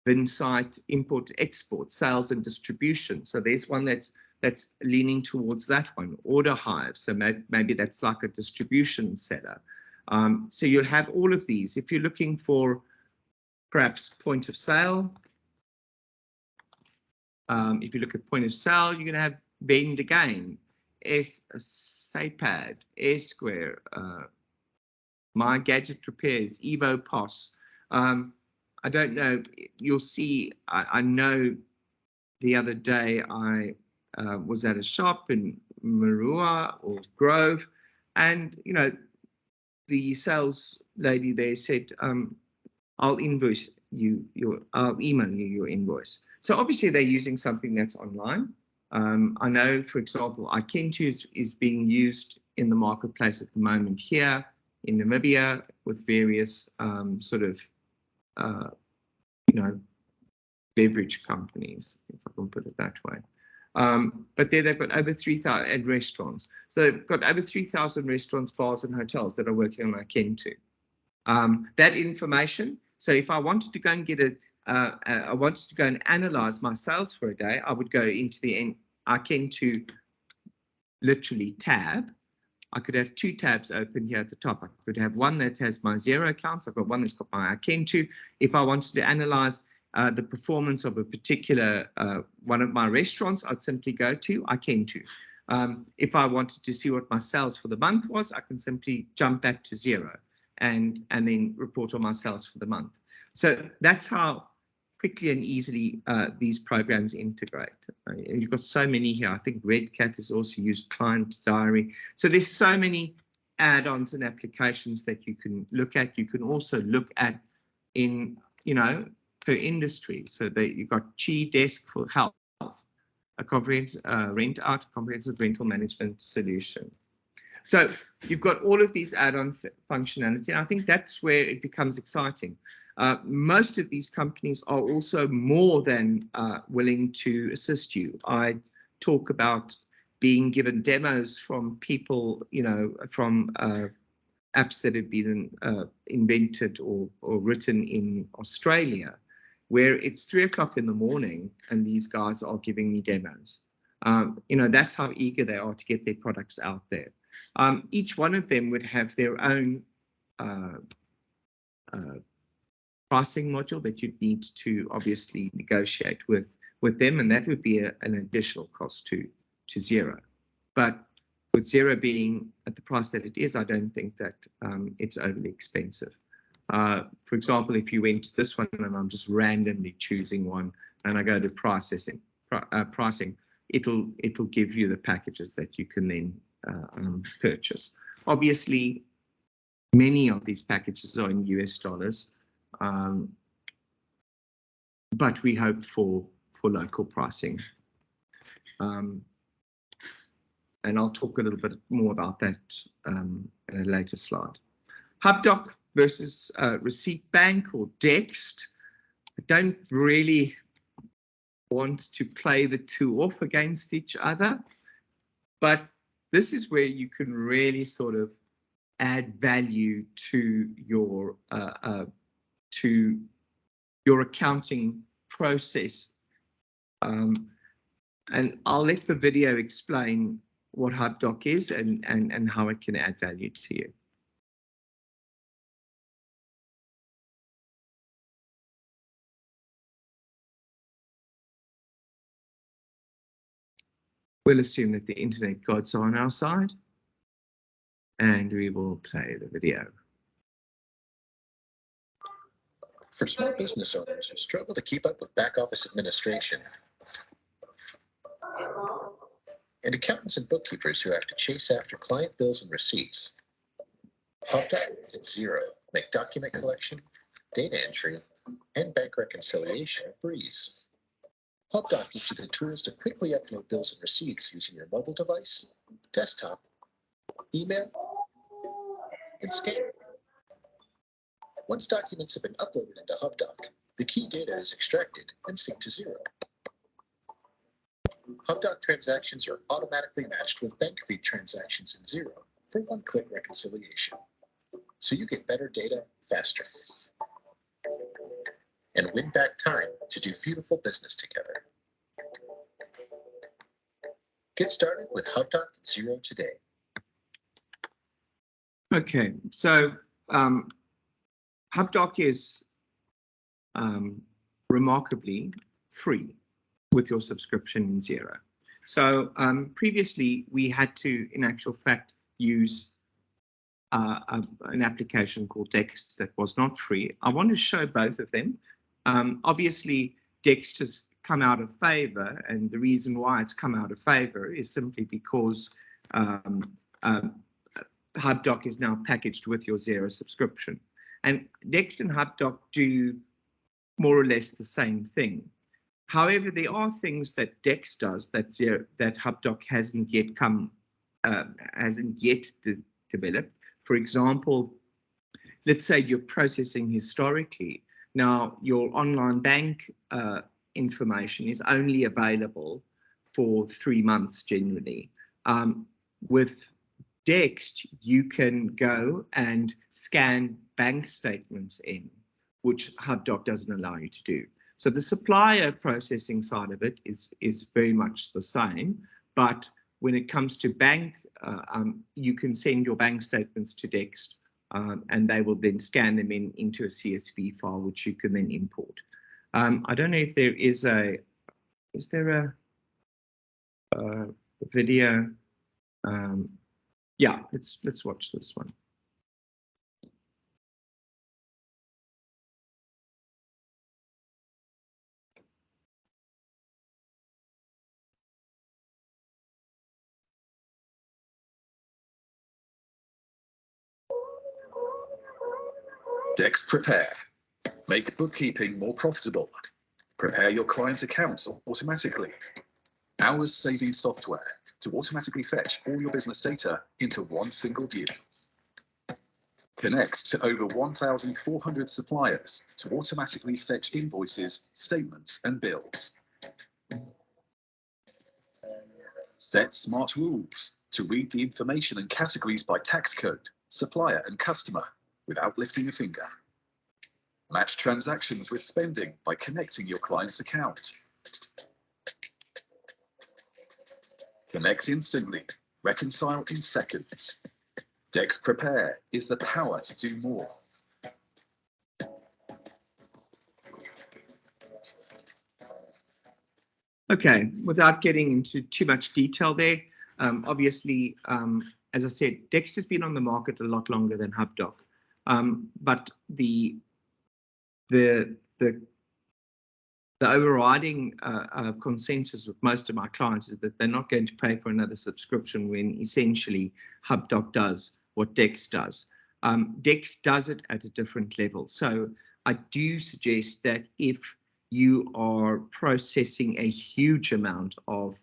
Insight, import, export, sales and distribution. So there's one that's leaning towards that one. Order Hive. So maybe that's like a distribution seller. So you'll have all of these. If you're looking for perhaps point of sale, if you look at point of sale, you're going to have Vend Again, SAPAD, Air Square, My Gadget Repairs, Evo POS. I don't know, you'll see, I know the other day I was at a shop in Marua or Grove, and, you know, the sales lady there said, I'll invoice you, I'll email you your invoice. So obviously they're using something that's online. I know, for example, iKentu is being used in the marketplace at the moment here in Namibia with various sort of, you know, beverage companies, if I can put it that way. But there they've got over 3,000 restaurants. So they've got over 3,000 restaurants, bars and hotels that are working on iKentu. That information, so if I wanted to go and get I wanted to go and analyze my sales for a day, I would go into the iKentu literally tab. I could have 2 tabs open here at the top. I could have one that has my Xero accounts. I've got one that's got my iKentu. If I wanted to analyze the performance of a particular one of my restaurants, I'd simply go to iKentu. If I wanted to see what my sales for the month was, I can simply jump back to Xero and then report on my sales for the month. So that's how quickly and easily these programs integrate. You've got so many here. I think Red Cat is also used, Client Diary. So there's so many add-ons and applications that you can look at. You can also look at in, you know, per industry. So that you've got Chi Desk for health, a comprehensive comprehensive rental management solution. So you've got all of these add-on functionality, and I think that's where it becomes exciting. Most of these companies are also more than willing to assist you. I talk about being given demos from people, you know, from apps that have been invented or written in Australia, where it's 3 o'clock in the morning and these guys are giving me demos. You know, that's how eager they are to get their products out there. Each one of them would have their own pricing module that you'd need to obviously negotiate with them, and that would be an additional cost to Xero. But with Xero being at the price that it is, I don't think that it's overly expensive. For example, if you went to this one and I'm just randomly choosing one and I go to pricing, it'll give you the packages that you can then purchase. Obviously, many of these packages are in US dollars, but we hope for local pricing. And I'll talk a little bit more about that in a later slide. HubDoc versus Receipt Bank or Dext. I don't really want to play the two off against each other, but this is where you can really sort of add value to your accounting process. And I'll let the video explain what HubDoc is and how it can add value to you. We'll assume that the internet gods are on our side, and we will play the video. For small business owners who struggle to keep up with back office administration, and accountants and bookkeepers who have to chase after client bills and receipts, HubDoc and Xero make document collection, data entry, and bank reconciliation a breeze. HubDoc gives you the tools to quickly upload bills and receipts using your mobile device, desktop, email, and scan. Once documents have been uploaded into HubDoc, the key data is extracted and synced to Xero. HubDoc transactions are automatically matched with bank feed transactions in Xero for one-click reconciliation, so you get better data faster and win back time to do beautiful business together. Get started with HubDoc and Xero today. Okay, so HubDoc is remarkably free with your subscription in Xero. So previously we had to, in actual fact, use an application called Dext that was not free. I want to show both of them. Obviously, Dext has come out of favor, and the reason why it's come out of favor is simply because HubDoc is now packaged with your Xero subscription. And Dext and HubDoc do more or less the same thing. However, there are things that Dext does that HubDoc hasn't yet developed. For example, let's say you're processing historically. Now, your online bank information is only available for 3 months generally. With Dext, you can go and scan bank statements in, which HubDoc doesn't allow you to do. So the supplier processing side of it is very much the same, but when it comes to bank, you can send your bank statements to Dext, and they will then scan them into a CSV file, which you can then import. I don't know if there is there a video? Yeah, let's watch this one. Dext Prepare. Make bookkeeping more profitable. Prepare your client accounts automatically. Hours-saving software to automatically fetch all your business data into one single view. Connect to over 1,400 suppliers to automatically fetch invoices, statements, and bills. Set smart rules to read the information and categories by tax code, supplier, and customer without lifting a finger. Match transactions with spending by connecting your client's account. Connect instantly, reconcile in seconds. Dext Prepare is the power to do more. Okay, without getting into too much detail there, obviously, as I said, Dext has been on the market a lot longer than HubDoc, but the overriding consensus with most of my clients is that they're not going to pay for another subscription when essentially HubDoc does what Dext does. Dext does it at a different level. So I do suggest that if you are processing a huge amount of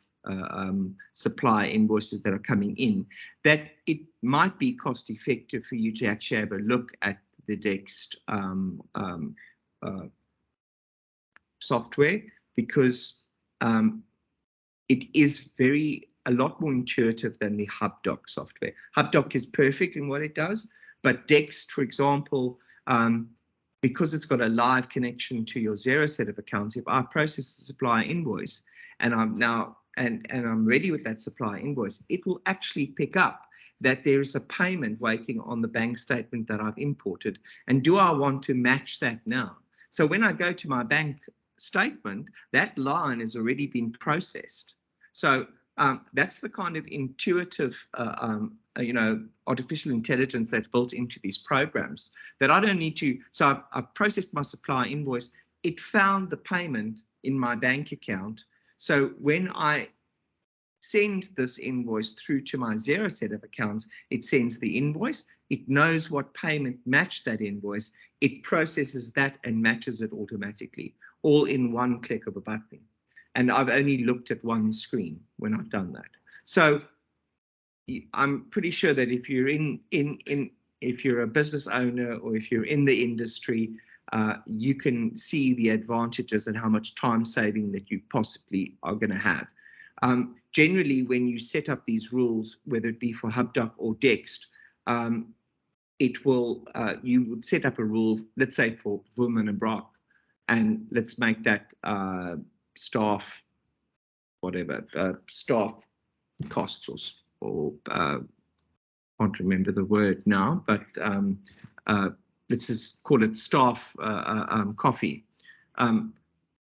supply invoices that are coming in, that it might be cost effective for you to actually have a look at the Dext software, because it is a lot more intuitive than the HubDoc software. HubDoc is perfect in what it does, but Dext, for example, because it's got a live connection to your Xero set of accounts, if I process a supplier invoice and I'm ready with that supplier invoice, it will actually pick up that there is a payment waiting on the bank statement that I've imported. And do I want to match that now? So when I go to my bank statement, that line has already been processed. So that's the kind of intuitive, artificial intelligence that's built into these programs that I don't need to. So I've processed my supplier invoice. It found the payment in my bank account. So when I send this invoice through to my Xero set of accounts, it sends the invoice, it knows what payment matched that invoice, it processes that and matches it automatically, all in one click of a button. And I've only looked at one screen when I've done that. So I'm pretty sure that if you're if you're a business owner or if you're in the industry, you can see the advantages and how much time saving that you possibly are going to have. Generally, when you set up these rules, whether it be for HubDoc or Dext, it will, you would set up a rule, let's say for Women and Brock, and let's make that staff, whatever, staff costs or can't remember the word now, but let's just call it staff coffee.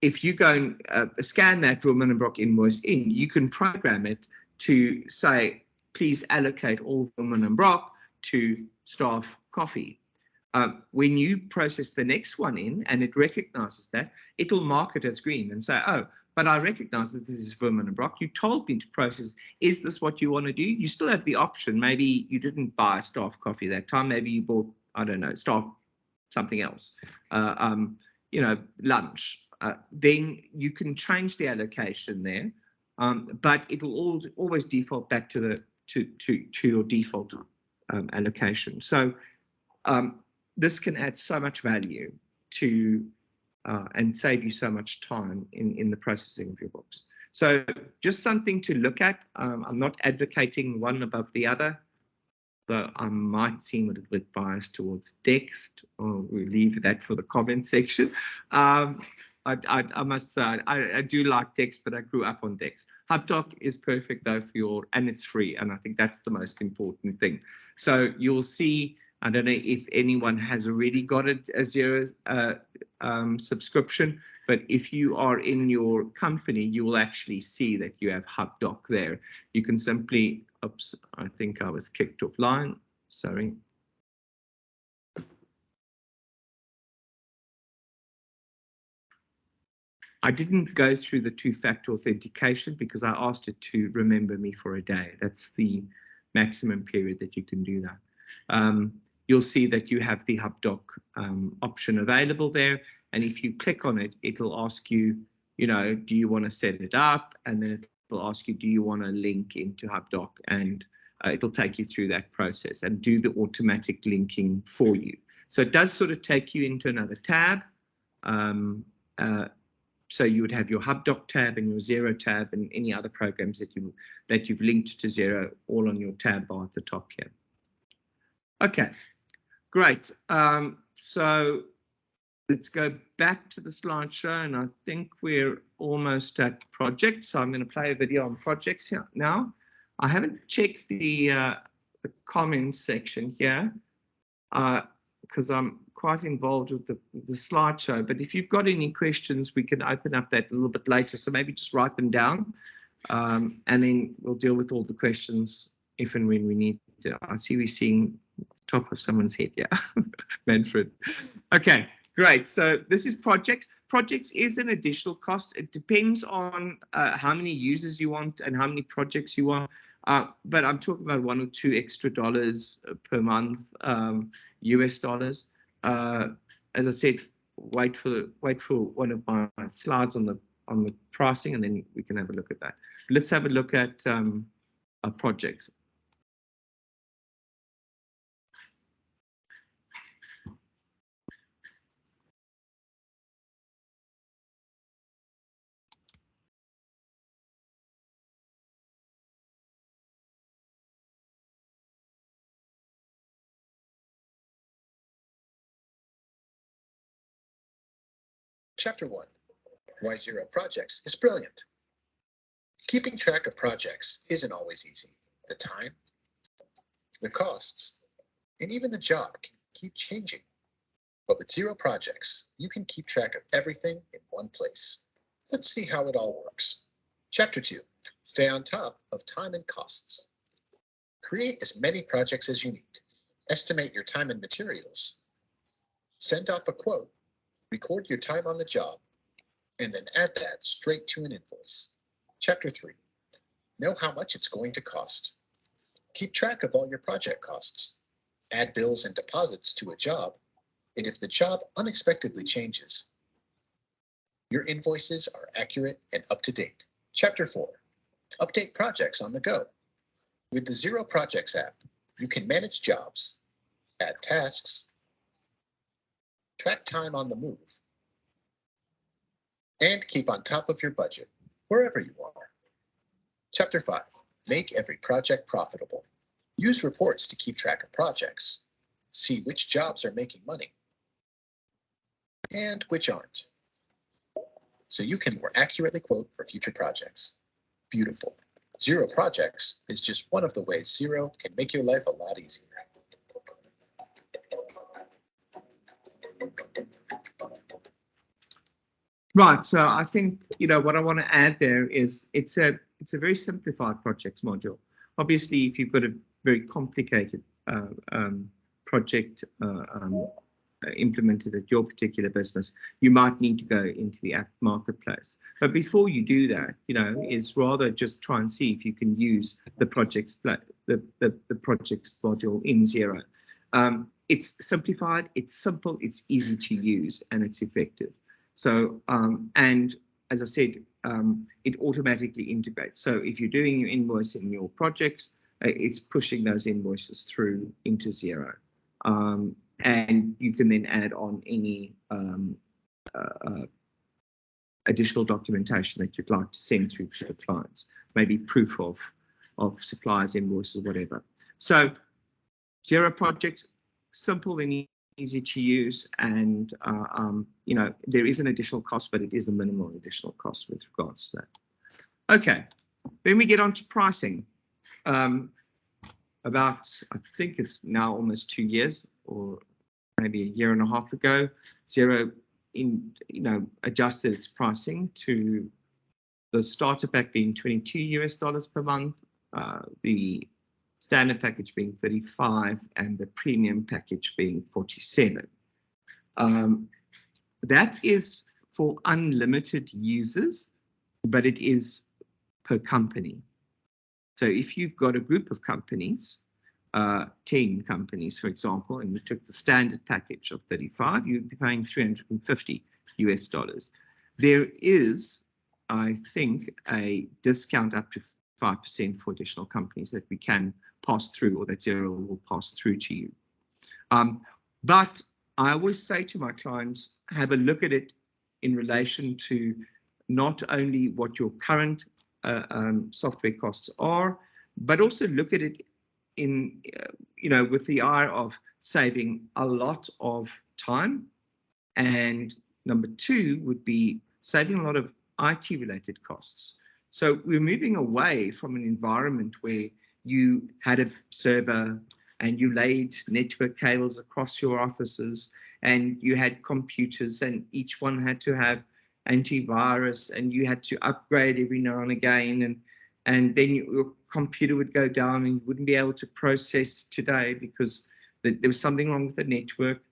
If you go and scan that Women and Brock invoice in, you can program it to say, please allocate all Women and Brock to staff coffee. When you process the next one in and it recognizes that, it'll mark it as green and say, oh, but I recognize that this is Women and Brock. You told me to process. Is this what you want to do? You still have the option. Maybe you didn't buy staff coffee that time. Maybe you bought, I don't know, staff something else, lunch. Then you can change the allocation there, but it'll always default back to your default allocation. So this can add so much value to and save you so much time in the processing of your books. So just something to look at. I'm not advocating one above the other, but I might seem a little bit biased towards Dext, or we'll leave that for the comment section. I must say, I do like Dext, but I grew up on Dext. HubDoc is perfect though and it's free, and I think that's the most important thing. So you'll see, I don't know if anyone has already got a Xero subscription, but if you are in your company, you will actually see that you have HubDoc there. You can simply, oops, I think I was kicked offline, sorry. I didn't go through the two-factor authentication because I asked it to remember me for a day. That's the maximum period that you can do that. You'll see that you have the HubDoc option available there. And if you click on it, it'll ask you, do you want to set it up? And then it'll ask you, do you want to link into HubDoc? And it'll take you through that process and do the automatic linking for you. So it does sort of take you into another tab. So you would have your HubDoc tab and your Xero tab and any other programs that you've linked to Xero all on your tab bar at the top here. Okay, great. So let's go back to the slideshow, and I think we're almost at projects. So I'm going to play a video on projects here now. I haven't checked the comments section here because I'm quite involved with the slideshow. But if you've got any questions, we can open up that a little bit later. So maybe just write them down, and then we'll deal with all the questions if and when we need to. I see we're seeing the top of someone's head. Yeah, Manfred. Okay, great. So this is projects. Projects is an additional cost. It depends on how many users you want and how many projects you want. But I'm talking about $1 or $2 extra per month, US dollars. As I said, wait for one of my slides on the pricing, and then we can have a look at that. Let's have a look at projects. Chapter 1, Why Xero Projects is Brilliant. Keeping track of projects isn't always easy. The time, the costs, and even the job can keep changing. But with Xero Projects, you can keep track of everything in one place. Let's see how it all works. Chapter 2, Stay on top of time and costs. Create as many projects as you need. Estimate your time and materials. Send off a quote. Record your time on the job, and then add that straight to an invoice. Chapter 3. Know how much it's going to cost. Keep track of all your project costs. Add bills and deposits to a job, and if the job unexpectedly changes, your invoices are accurate and up to date. Chapter 4. Update projects on the go. With the Xero Projects app, you can manage jobs, add tasks, track time on the move, and keep on top of your budget, wherever you are. Chapter 5. Make every project profitable. Use reports to keep track of projects. See which jobs are making money and which aren't, so you can more accurately quote for future projects. Beautiful. Xero Projects is just one of the ways Xero can make your life a lot easier. Right, so I think, you know, what I want to add there is it's a very simplified projects module. Obviously, if you've got a very complicated project implemented at your particular business, you might need to go into the app marketplace. But before you do that, you know, is rather just try and see if you can use the projects the projects module in Xero. It's simplified, it's simple, it's easy to use, and it's effective. So, and as I said, it automatically integrates. So if you're doing your invoicing, your projects, it's pushing those invoices through into Xero. And you can then add on any additional documentation that you'd like to send through to the clients, maybe proof of suppliers, invoices, whatever. So Xero Projects, simple and easy to use, and you know, there is an additional cost, but it is a minimal additional cost with regards to that. Okay, then we get on to pricing. About, I think it's now almost 2 years, or maybe a year and a half ago, Xero adjusted its pricing to the starter pack being $22 per month, the standard package being 35, and the premium package being 47. That is for unlimited users, but it is per company. So if you've got a group of companies, 10 companies, for example, and you took the standard package of 35, you'd be paying $350 US. There is, I think, a discount up to 5% for additional companies that we can pass through, or that Xero will pass through to you. But I always say to my clients, have a look at it in relation to not only what your current software costs are, but also look at it in, with the eye of saving a lot of time. And number two would be saving a lot of IT related costs. So we're moving away from an environment where you had a server and you laid network cables across your offices, and you had computers, and each one had to have antivirus, and you had to upgrade every now and again, and then your computer would go down and you wouldn't be able to process today because there was something wrong with the network.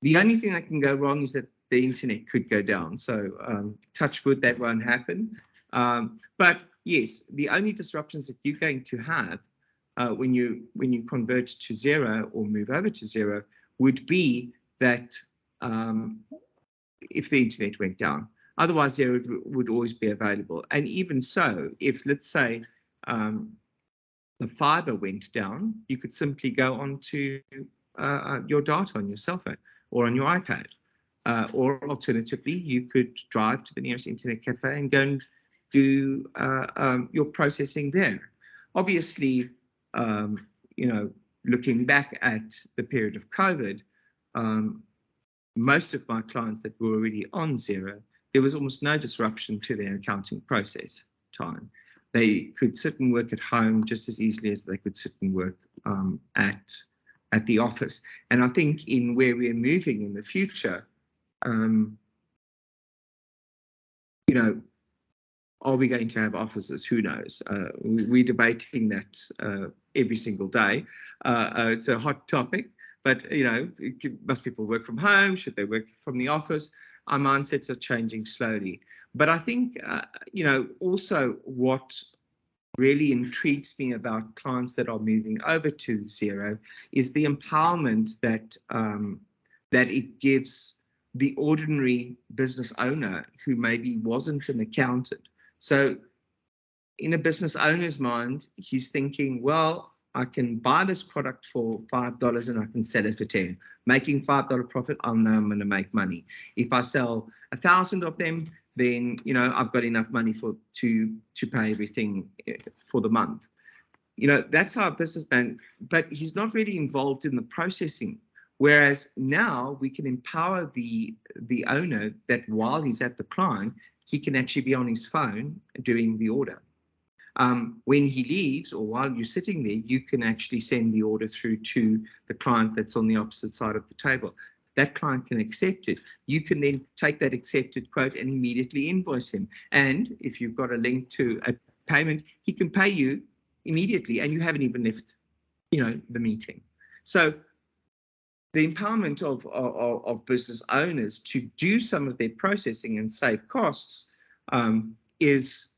The only thing that can go wrong is that the internet could go down. So touch wood, that won't happen. But yes, the only disruptions that you're going to have when you convert to Xero or move over to Xero would be that if the internet went down. Otherwise, Xero would always be available. And even so, if, let's say, the fiber went down, you could simply go onto your data on your cell phone or on your iPad. Or alternatively, you could drive to the nearest internet cafe and go and do your processing there. Obviously, looking back at the period of COVID, most of my clients that were already on Xero, there was almost no disruption to their accounting process time. They could sit and work at home just as easily as they could sit and work at the office. And I think in where we're moving in the future, are we going to have offices? Who knows? We're debating that every single day. It's a hot topic, but must people work from home? Should they work from the office? Our mindsets are changing slowly. But I think, also what really intrigues me about clients that are moving over to Xero is the empowerment that that it gives the ordinary business owner who maybe wasn't an accountant. So in a business owner's mind, he's thinking, well, I can buy this product for $5 and I can sell it for 10. Making $5 profit, I know I'm going to make money. If I sell 1,000 of them, then I've got enough money to pay everything for the month. That's how a businessman, but he's not really involved in the processing. Whereas now we can empower the owner that while he's at the client, he can actually be on his phone doing the order. When he leaves or while you're sitting there, you can actually send the order through to the client that's on the opposite side of the table. That client can accept it. You can then take that accepted quote and immediately invoice him. And if you've got a link to a payment, he can pay you immediately and you haven't even left, the meeting. So the empowerment of business owners to do some of their processing and save costs is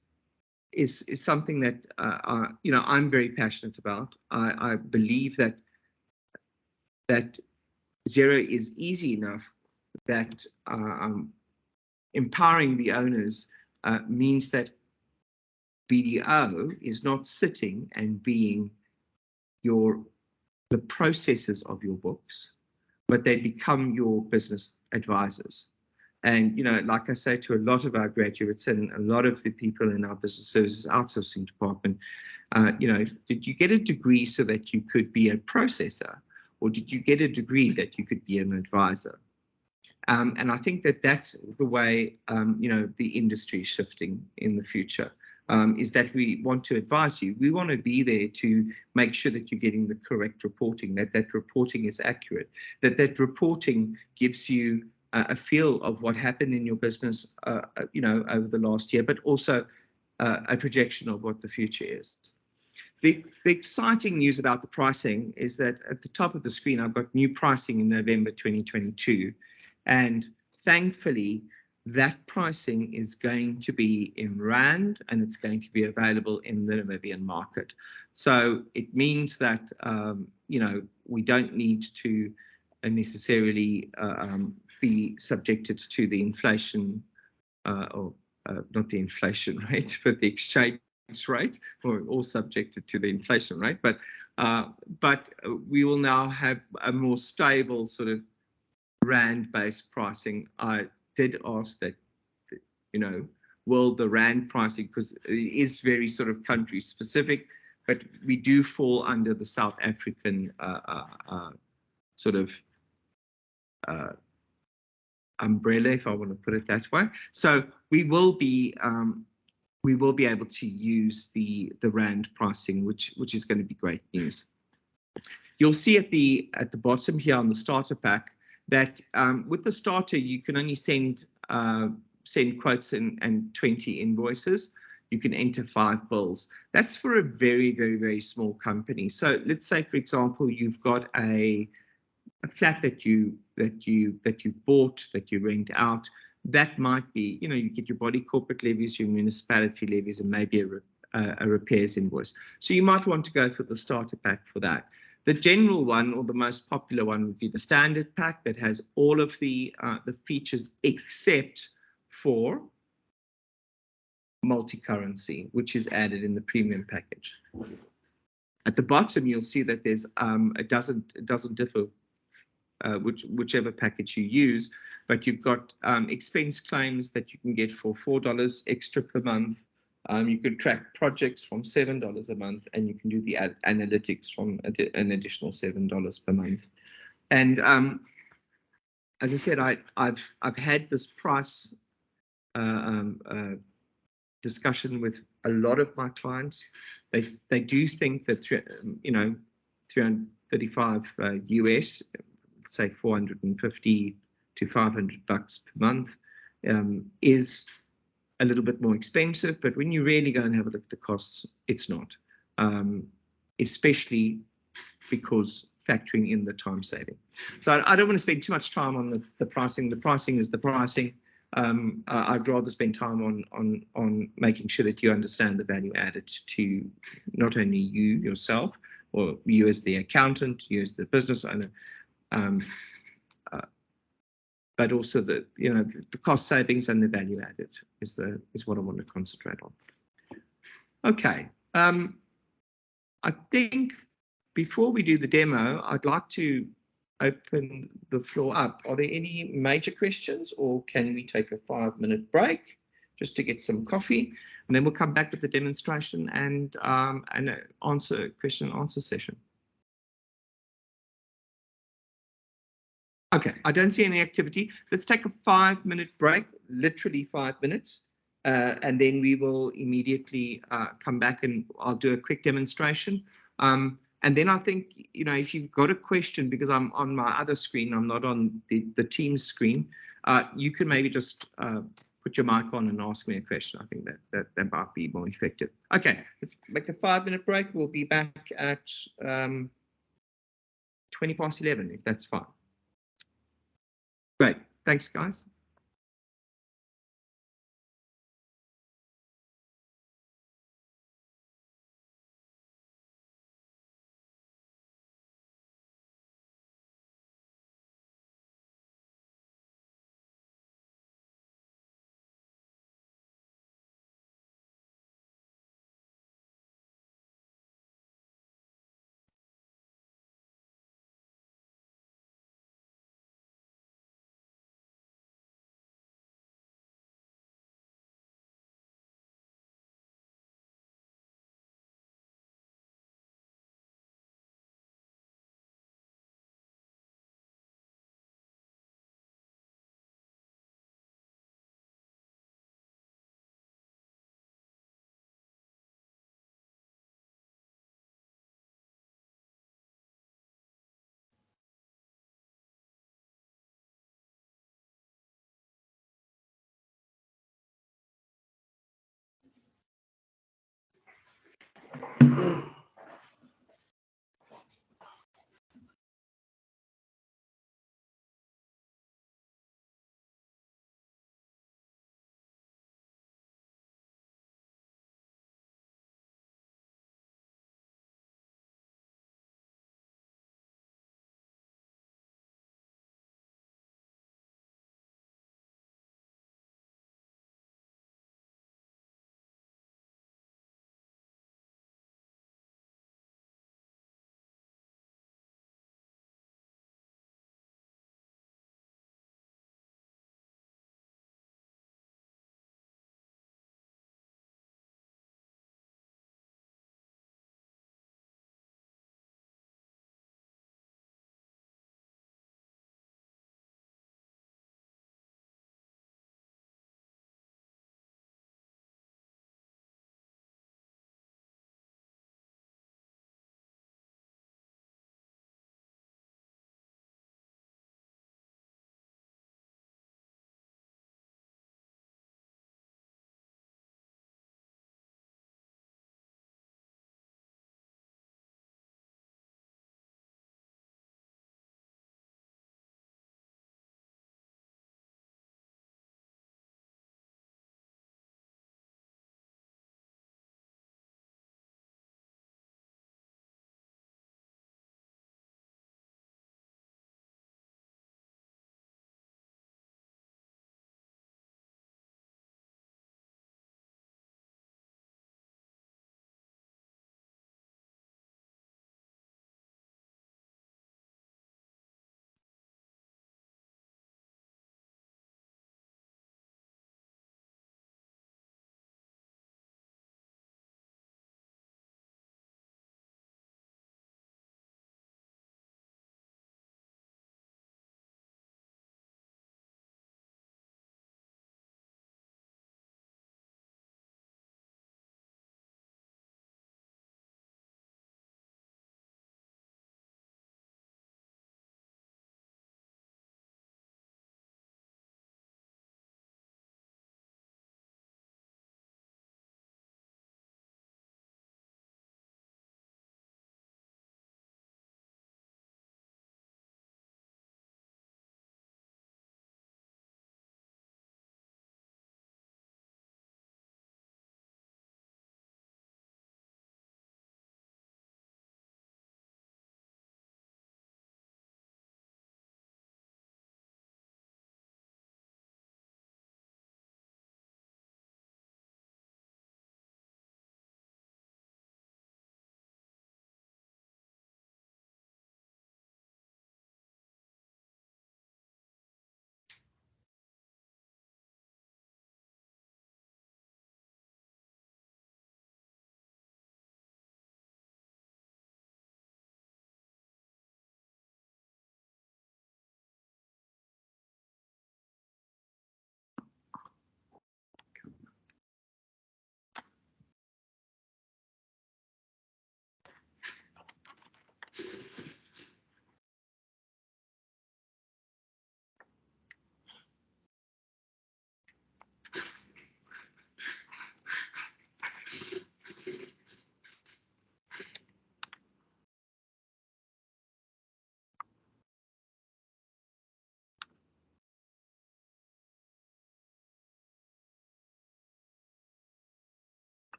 something that I'm very passionate about. I believe that Xero is easy enough that empowering the owners means that BDO is not sitting and being the processors of your books, but they become your business advisors. And, like I say to a lot of our graduates and a lot of the people in our business services outsourcing department, did you get a degree so that you could be a processor, or did you get a degree that you could be an advisor? And I think that that's the way, the industry is shifting in the future, is that we want to advise you. We want to be there to make sure that you're getting the correct reporting, that reporting is accurate, that reporting gives you a feel of what happened in your business, over the last year, but also a projection of what the future is. The exciting news about the pricing is that at the top of the screen, I've got new pricing in November 2022. And thankfully, that pricing is going to be in Rand and it's going to be available in the Namibian market. So it means that, we don't need to necessarily be subjected to the inflation, or not the inflation rate, but the exchange rate. We're all subjected to the inflation rate, but we will now have a more stable sort of Rand-based pricing. I did ask that, will the Rand pricing, because it is very sort of country specific, but we do fall under the South African sort of umbrella, if I want to put it that way. So we will be able to use the Rand pricing, which is going to be great news. You'll see at the bottom here on the starter pack that with the starter you can only send quotes and 20 invoices. You can enter 5 bills. That's for a very, very, very small company. So let's say, for example, you've got a flat that you bought, that you rent out. That might be, you get your body corporate levies, your municipality levies, and maybe a repairs invoice. So you might want to go for the starter pack for that. The general one, or the most popular one, would be the standard pack that has all of the features except for multi-currency, which is added in the premium package. At the bottom, you'll see that there's it doesn't differ whichever package you use, but you've got expense claims that you can get for $4 extra per month. You could track projects from $7 a month, and you can do the analytics from an additional $7 per month. And as I said, I've had this price discussion with a lot of my clients. They do think that 335 US, say 450 to $500 per month, is a little bit more expensive, but when you really go and have a look at the costs, it's not, especially because factoring in the time saving. So I don't want to spend too much time on the pricing. The pricing is the pricing. I'd rather spend time on making sure that you understand the value added to not only you yourself, or you as the accountant, you as the business owner, but also the cost savings and the value added is what I want to concentrate on. Okay, I think before we do the demo, I'd like to open the floor up. Are there any major questions, or can we take a 5-minute break just to get some coffee, and then we'll come back with the demonstration and answer question and answer session. Okay, I don't see any activity. Let's take a 5-minute break, literally 5 minutes, and then we will immediately come back and I'll do a quick demonstration. And then I think, if you've got a question, because I'm on my other screen, I'm not on the Teams screen, you can maybe just put your mic on and ask me a question. I think that might be more effective. Okay, let's make a 5-minute break. We'll be back at 20 past 11, if that's fine. Great. Thanks, guys.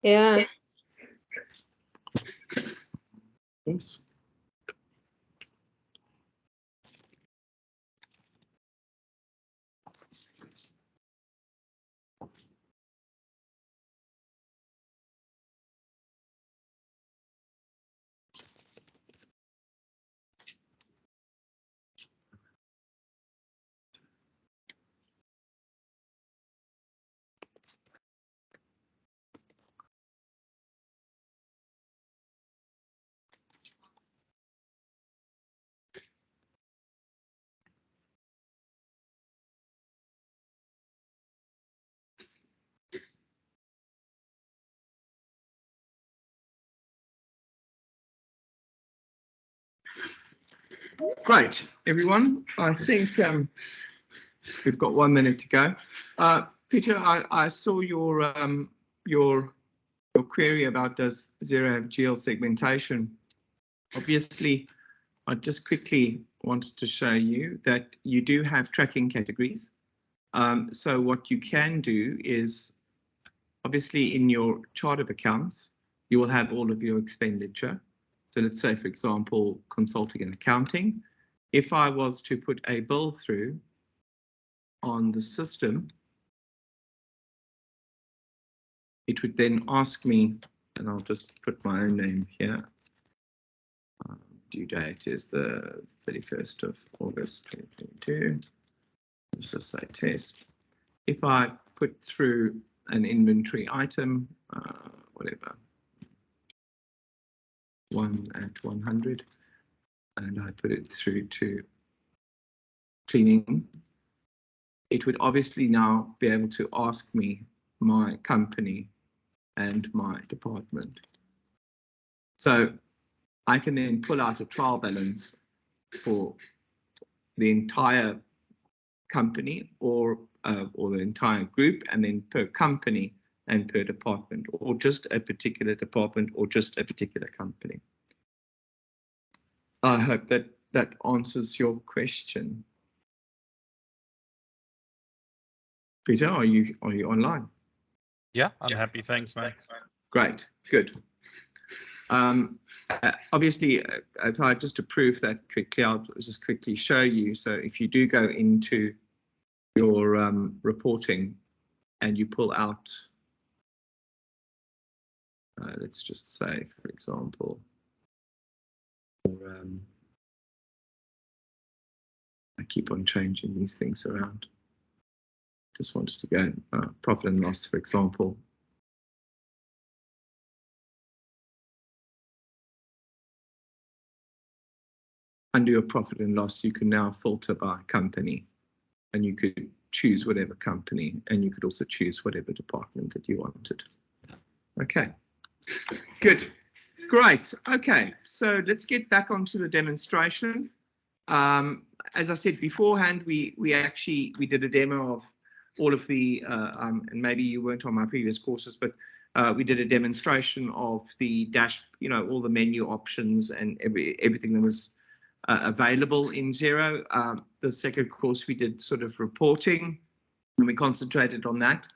Yeah. Oops. Great, everyone. I think we've got 1 minute to go. Peter, I saw your query about does Xero have GL segmentation. Obviously, I just quickly wanted to show you that you do have tracking categories. So what you can do is, obviously, in your chart of accounts, you will have all of your expenditure. So let's say, for example, consulting and accounting. If I was to put a bill through on the system, it would then ask me, and I'll just put my own name here. Due date is the 31st of August 2022. Let's just say test. If I put through an inventory item, whatever, 1 at 100, and I put it through to cleaning, it would obviously now be able to ask me my company and my department. So I can then pull out a trial balance for the entire company or the entire group, and then per company and per department, or just a particular department or just a particular company. I hope that that answers your question. Peter, are you online? Yeah, I'm happy. Thanks, man. Great, good. Obviously, if I just to prove that quickly, I'll just quickly show you. So if you do go into your reporting and you pull out, let's just say, for example, I keep on changing these things around. Just wanted to go profit and loss, for example. Under your profit and loss, you can now filter by company, and you could choose whatever company, and you could also choose whatever department that you wanted. Okay, good, great. Okay, so let's get back onto the demonstration. As I said beforehand, we did a demo of all of the, and maybe you weren't on my previous courses, but we did a demonstration of the dash, all the menu options and everything that was available in Xero. The second course we did sort of reporting, and we concentrated on that.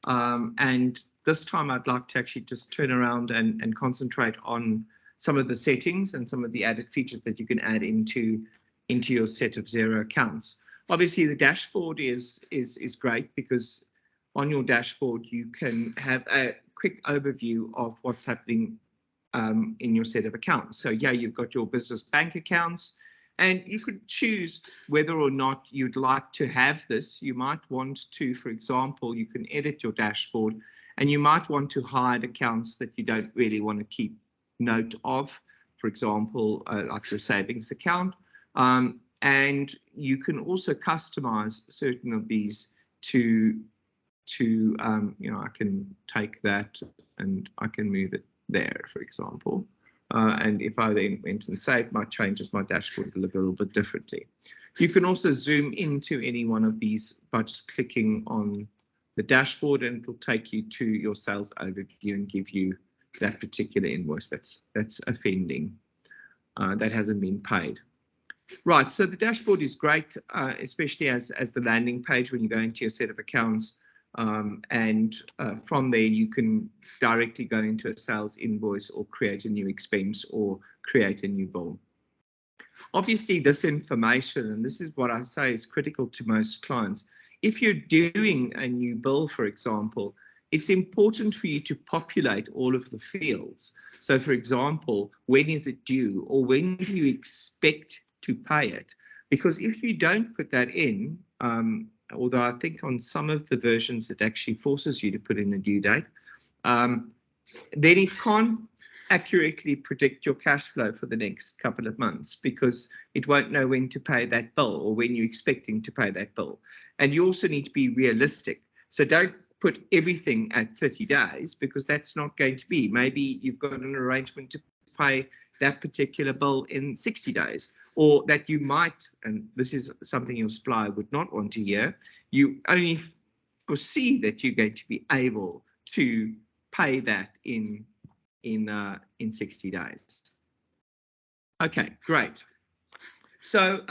And this time I'd like to actually just turn around and concentrate on some of the settings and some of the added features that you can add into your set of Xero accounts. Obviously, the dashboard is great because on your dashboard you can have a quick overview of what's happening in your set of accounts. So yeah, you've got your business bank accounts, and you could choose whether or not you'd like to have this. You might want to, for example, you can edit your dashboard, and you might want to hide accounts that you don't really want to keep note of, for example, like your savings account. And you can also customize certain of these to I can take that and I can move it there, for example. And if I then went and saved my changes, my dashboard will look a little bit differently. You can also zoom into any one of these by just clicking on the dashboard, and it will take you to your sales overview and give you that particular invoice that's offending, that hasn't been paid. Right, so the dashboard is great, especially as the landing page when you go into your set of accounts. and from there you can directly go into a sales invoice or create a new expense or create a new bill. Obviously, this information, and this is what I say is critical to most clients, if you're doing a new bill, for example, it's important for you to populate all of the fields. So, for example, when is it due, or when do you expect to pay it? Because if you don't put that in, although I think on some of the versions it actually forces you to put in a due date, then it can't accurately predict your cash flow for the next couple of months, because it won't know when to pay that bill or when you're expecting to pay that bill. And you also need to be realistic. So don't put everything at 30 days, because that's not going to be. Maybe you've got an arrangement to pay that particular bill in 60 days, or that you might, and this is something your supplier would not want to hear, you only foresee that you're going to be able to pay that in 60 days. Okay, great. So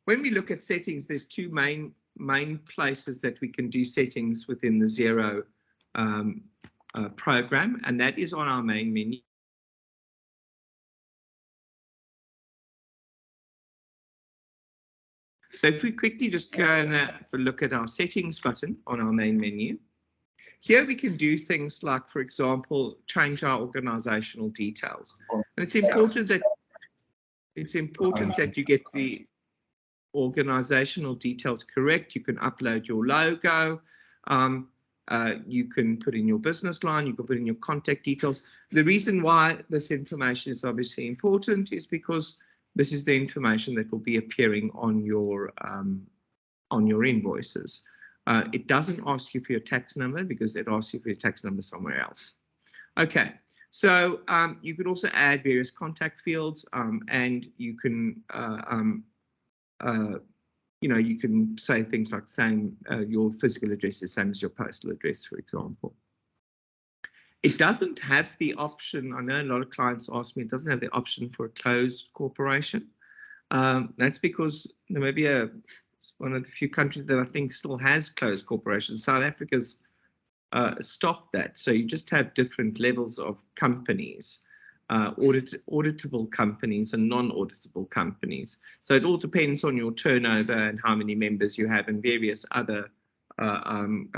when we look at settings, there's two main places that we can do settings within the Xero program, and that is on our main menu. So if we quickly just go and have a look at our settings button on our main menu, here we can do things like, for example, change our organizational details. And it's important that you get the organizational details correct. You can upload your logo. You can put in your business line. You can put in your contact details. The reason why this information is obviously important is because this is the information that will be appearing on your invoices. It doesn't ask you for your tax number, because it asks you for your tax number somewhere else. Okay, so you could also add various contact fields, and you can, you can say things like saying your physical address is the same as your postal address, for example. It doesn't have the option. I know a lot of clients ask me, it doesn't have the option for a closed corporation. That's because Namibia is one of the few countries that I think still has closed corporations. South Africa's stopped that. So you just have different levels of companies, auditable companies and non-auditable companies. So it all depends on your turnover and how many members you have, and various other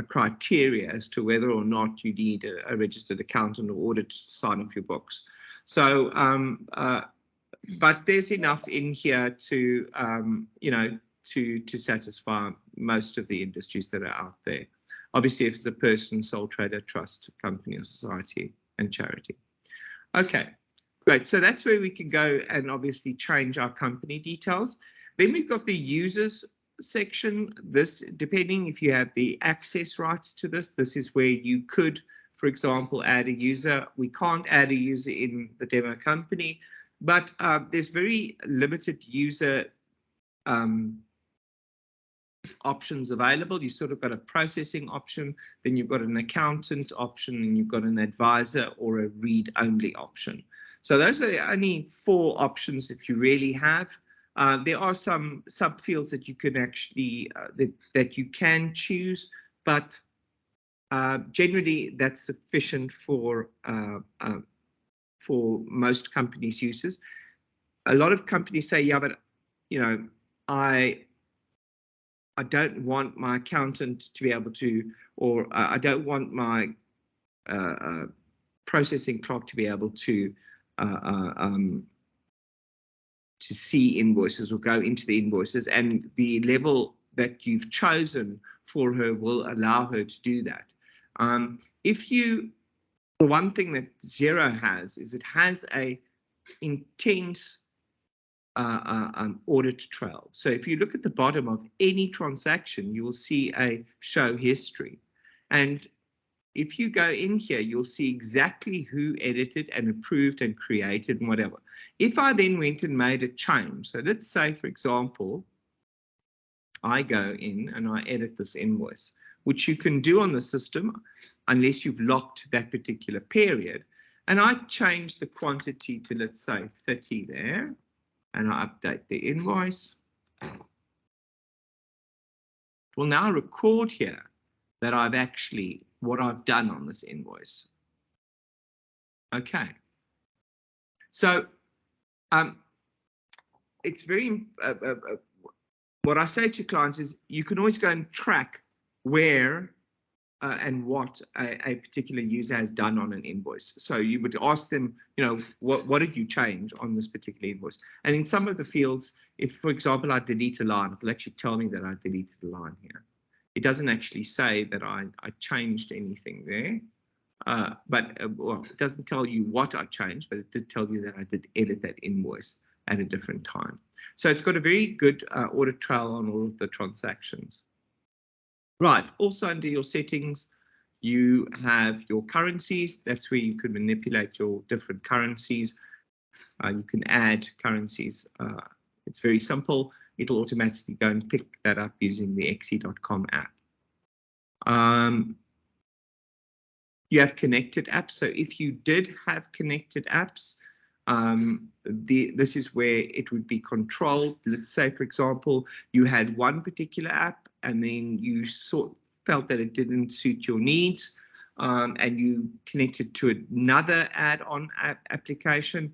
criteria as to whether or not you need a registered accountant or auditor to sign off your books. So, but there's enough in here to, to satisfy most of the industries that are out there. Obviously, if it's a person, sole trader, trust, company, or society, and charity. Okay, great. So that's where we can go and obviously change our company details. Then we've got the users section. This, depending if you have the access rights to this, this is where you could, for example, add a user. We can't add a user in the demo company, but there's very limited user options available. You sort of got a processing option, then you've got an accountant option, and you've got an advisor or a read-only option. So those are the only 4 options that you really have. There are some subfields that you can actually that you can choose, but generally that's sufficient for most companies' uses. A lot of companies say, yeah, but I don't want my accountant to be able to, or I don't want my processing clerk to be able to see invoices or go into the invoices, and the level that you've chosen for her will allow her to do that. The one thing that Xero has is it has a intense audit trail. So if you look at the bottom of any transaction, you will see a show history. And if you go in here, you'll see exactly who edited and approved and created and whatever. If I then went and made a change, so let's say, for example, I go in and I edit this invoice, which you can do on the system unless you've locked that particular period. And I change the quantity to, let's say, 30 there, and I update the invoice. It will now record here that I've actually, what I've done on this invoice. Okay. So it's very, what I say to clients is you can always go and track where and what a particular user has done on an invoice. So you would ask them, you know, what did you change on this particular invoice? And in some of the fields, if, for example, I delete a line, it'll actually tell me that I deleted a line here. It doesn't actually say that I changed anything there. Well, it doesn't tell you what I changed, but it did tell you that I did edit that invoice at a different time. So it's got a very good audit trail on all of the transactions. Right, also under your settings, you have your currencies. That's where you can manipulate your different currencies. You can add currencies. It's very simple. It'll automatically go and pick that up using the xe.com app. You have connected apps. So if you did have connected apps, this is where it would be controlled. Let's say, for example, you had one particular app and then you felt that it didn't suit your needs, and you connected to another add-on application.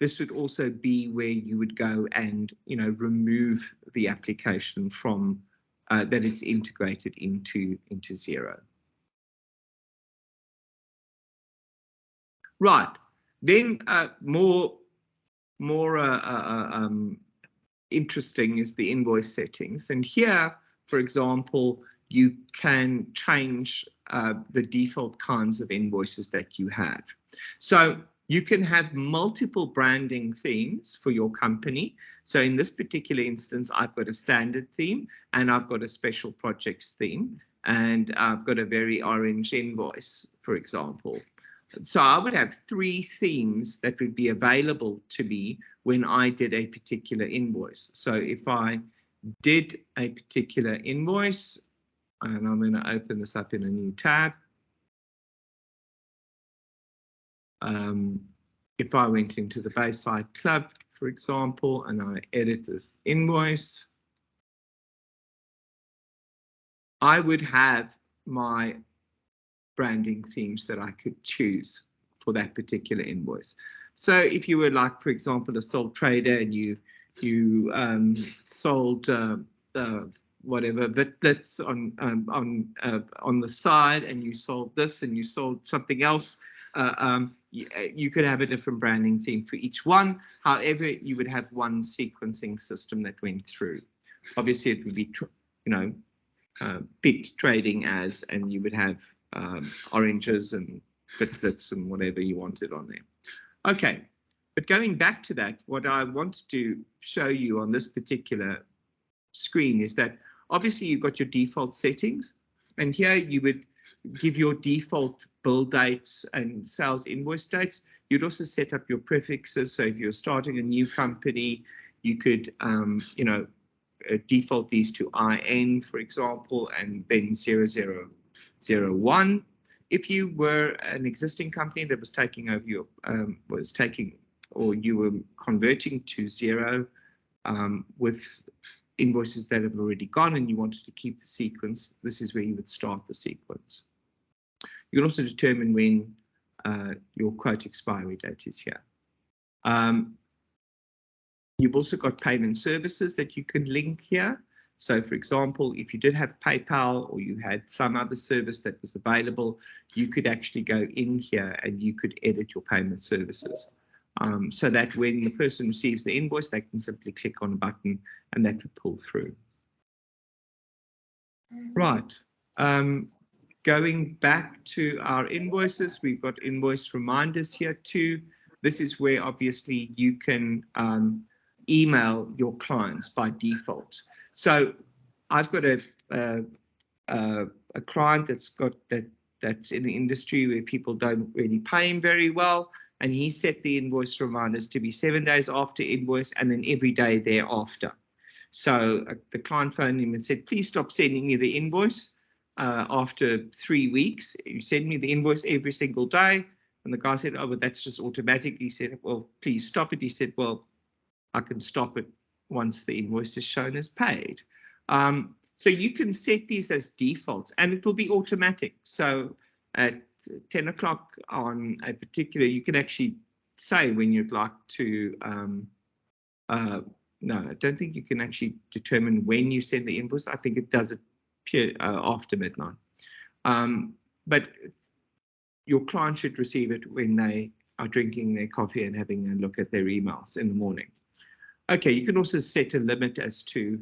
This would also be where you would go and, you know, remove the application from that it's integrated into Xero. Right, then more interesting is the invoice settings. And here, for example, you can change the default kinds of invoices that you have. So you can have multiple branding themes for your company. So in this particular instance, I've got a standard theme and I've got a special projects theme, and I've got a very orange invoice, for example. So I would have 3 themes that would be available to me when I did a particular invoice. So if I did a particular invoice, and I'm going to open this up in a new tab. If I went into the Bayside Club, for example, and I edit this invoice, I would have my branding themes that I could choose for that particular invoice. So if you were, like, for example, a sole trader and you sold whatever Vitlets on the side, and you sold this and you sold something else, you could have a different branding theme for each one. However, you would have one sequencing system that went through. Obviously, it would be, bit trading as, and you would have oranges and Vitlets and whatever you wanted on there. Okay, but going back to that, what I want to show you on this particular screen is that obviously you've got your default settings, and here you would give your default bill dates and sales invoice dates. You'd also set up your prefixes. So if you're starting a new company, you could, default these to IN, for example, and then 0001. If you were an existing company that was taking over your, or you were converting to Xero with invoices that have already gone and you wanted to keep the sequence, this is where you would start the sequence. You can also determine when your quote expiry date is here. You've also got payment services that you can link here. So, for example, if you did have PayPal or you had some other service that was available, you could actually go in here and you could edit your payment services. So that when the person receives the invoice, they can simply click on a button and that would pull through. Right. Going back to our invoices, we've got invoice reminders here too. This is where obviously you can email your clients by default. So I've got a client that's in an industry where people don't really pay him very well, and he set the invoice reminders to be 7 days after invoice and then every day thereafter. So the client phoned him and said, please stop sending me the invoice after 3 weeks. You send me the invoice every single day. And the guy said, oh, but that's just automatic. He said, well, please stop it. He said, well, I can stop it once the invoice is shown as paid. So you can set these as defaults and it will be automatic. So at 10 o'clock on a particular, you can actually say when you'd like to, no, I don't think you can actually determine when you send the invoice. I think it does it after midnight. But your client should receive it when they are drinking their coffee and having a look at their emails in the morning. Okay, you can also set a limit as to,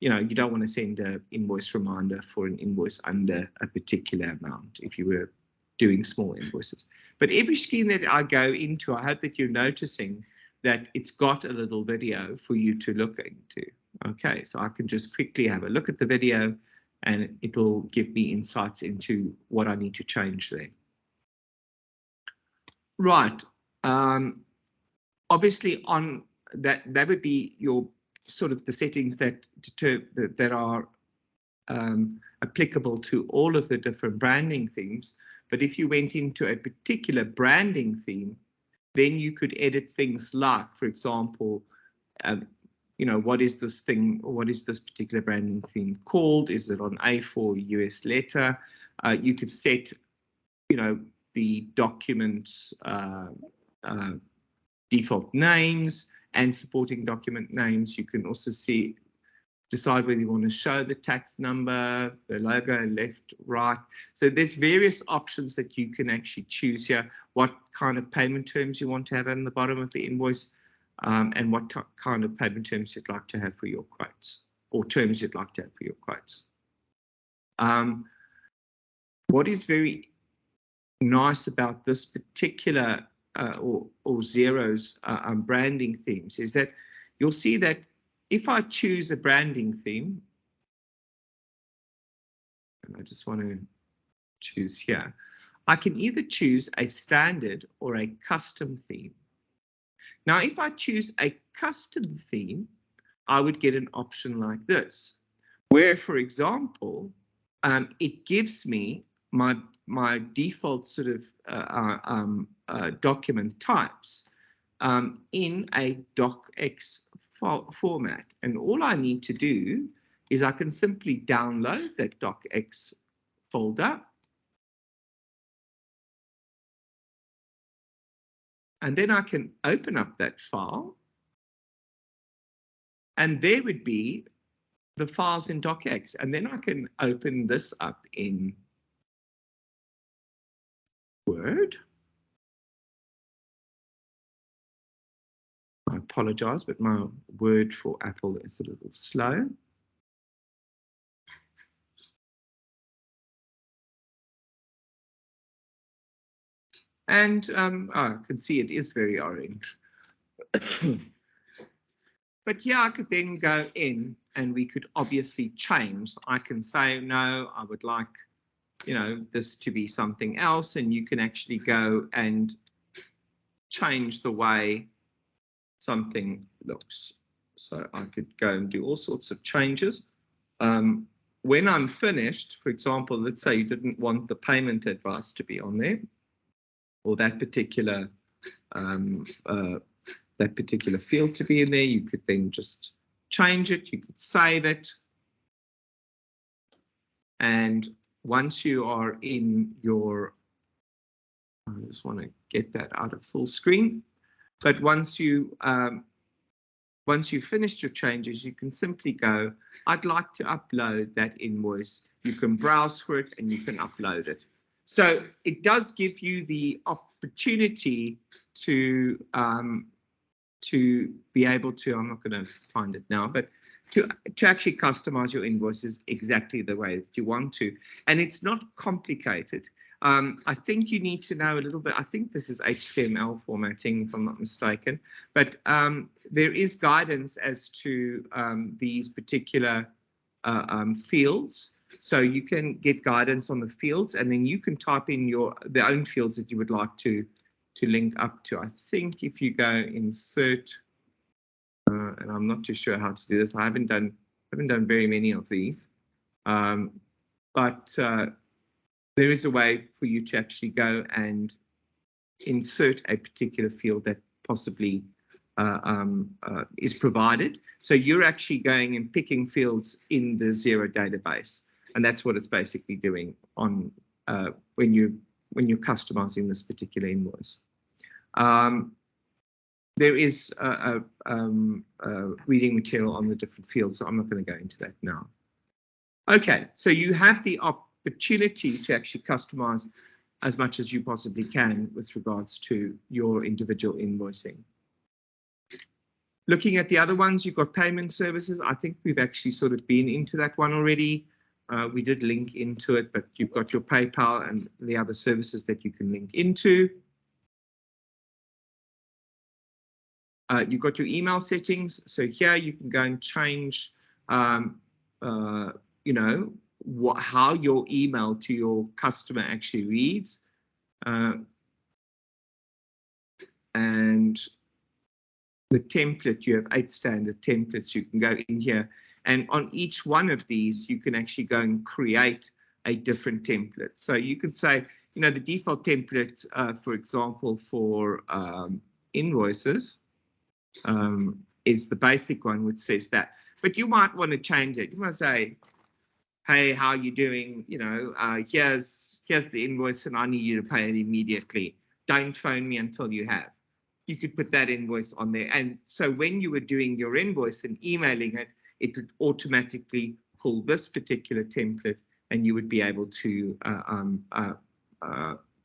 you know, you don't want to send an invoice reminder for an invoice under a particular amount if you were doing small invoices. But every scheme that I go into, I hope that you're noticing that it's got a little video for you to look into. Okay, so I can just quickly have a look at the video and it'll give me insights into what I need to change there. Right. Obviously on that would be your sort of the settings that are applicable to all of the different branding themes. But if you went into a particular branding theme, then you could edit things like, for example, you know, what is this thing, or what is this particular branding theme called? Is it on A4 US letter? You could set, you know, the documents default names and supporting document names. You can also decide whether you want to show the tax number, the logo, left, right. So there's various options that you can actually choose here, what kind of payment terms you want to have on the bottom of the invoice, and what kind of payment terms you'd like to have for your quotes, or terms you'd like to have for your quotes. What is very nice about this particular or Xero's branding themes is that you'll see that if I choose a branding theme, and I just want to choose here, I can either choose a standard or a custom theme. Now, if I choose a custom theme, I would get an option like this, where, for example, it gives me my default sort of document types in a docx format, and all I need to do is I can simply download that docx folder, and then I can open up that file, and there would be the files in docx, and then I can open this up in Word. I apologize, but my Word for Apple is a little slow. And I can see it is very orange. But yeah, I could then go in and we could obviously change. I can say, no, I would like, you know, this to be something else. And you can actually go and change the way something looks. So I could go and do all sorts of changes. When I'm finished, for example, let's say you didn't want the payment advice to be on there, or that particular field to be in there, you could then just change it, you could save it. And once you are in your, I just want to get that out of full screen, but once you've finished your changes, you can simply go, I'd like to upload that invoice. You can browse for it and you can upload it. So it does give you the opportunity to be able to, I'm not going to find it now, but to actually customize your invoices exactly the way that you want to. And it's not complicated. I think you need to know a little bit. I think this is HTML formatting, if I'm not mistaken, but there is guidance as to these particular fields. So you can get guidance on the fields, and then you can type in the own fields that you would like to link up to. I think if you go insert, and I'm not too sure how to do this. I haven't done very many of these, but there is a way for you to actually go and insert a particular field that possibly is provided. So you're actually going and picking fields in the Xero database, and that's what it's basically doing on when you're customizing this particular invoice. There is reading material on the different fields, so I'm not going to go into that now. Okay, so you have the opportunity to actually customize as much as you possibly can with regards to your individual invoicing. Looking at the other ones, you've got payment services. I think we've actually sort of been into that one already. We did link into it, but you've got your PayPal and the other services that you can link into. You've got your email settings. So here you can go and change, you know, how your email to your customer actually reads. And the template, you have 8 standard templates. You can go in here, and on each one of these, you can actually go and create a different template. So you could say, you know, the default template, for example, for invoices is the basic one, which says that. But you might want to change it. You might say, hey, how are you doing? You know, here's the invoice, and I need you to pay it immediately. Don't phone me until you have. You could put that invoice on there. And so when you were doing your invoice and emailing it, it would automatically pull this particular template, and you would be able to,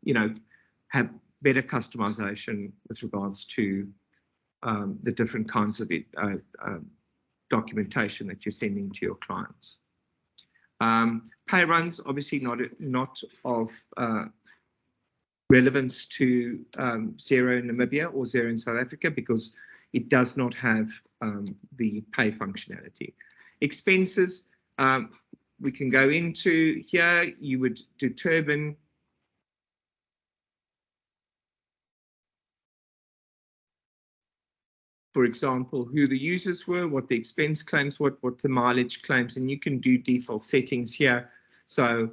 you know, have better customization with regards to the different kinds of documentation that you're sending to your clients. Pay runs, obviously not of relevance to Xero in Namibia or Xero in South Africa, because it does not have the pay functionality. Expenses, we can go into here. You would determine for example, who the users were, what the expense claims, what the mileage claims, and you can do default settings here. So,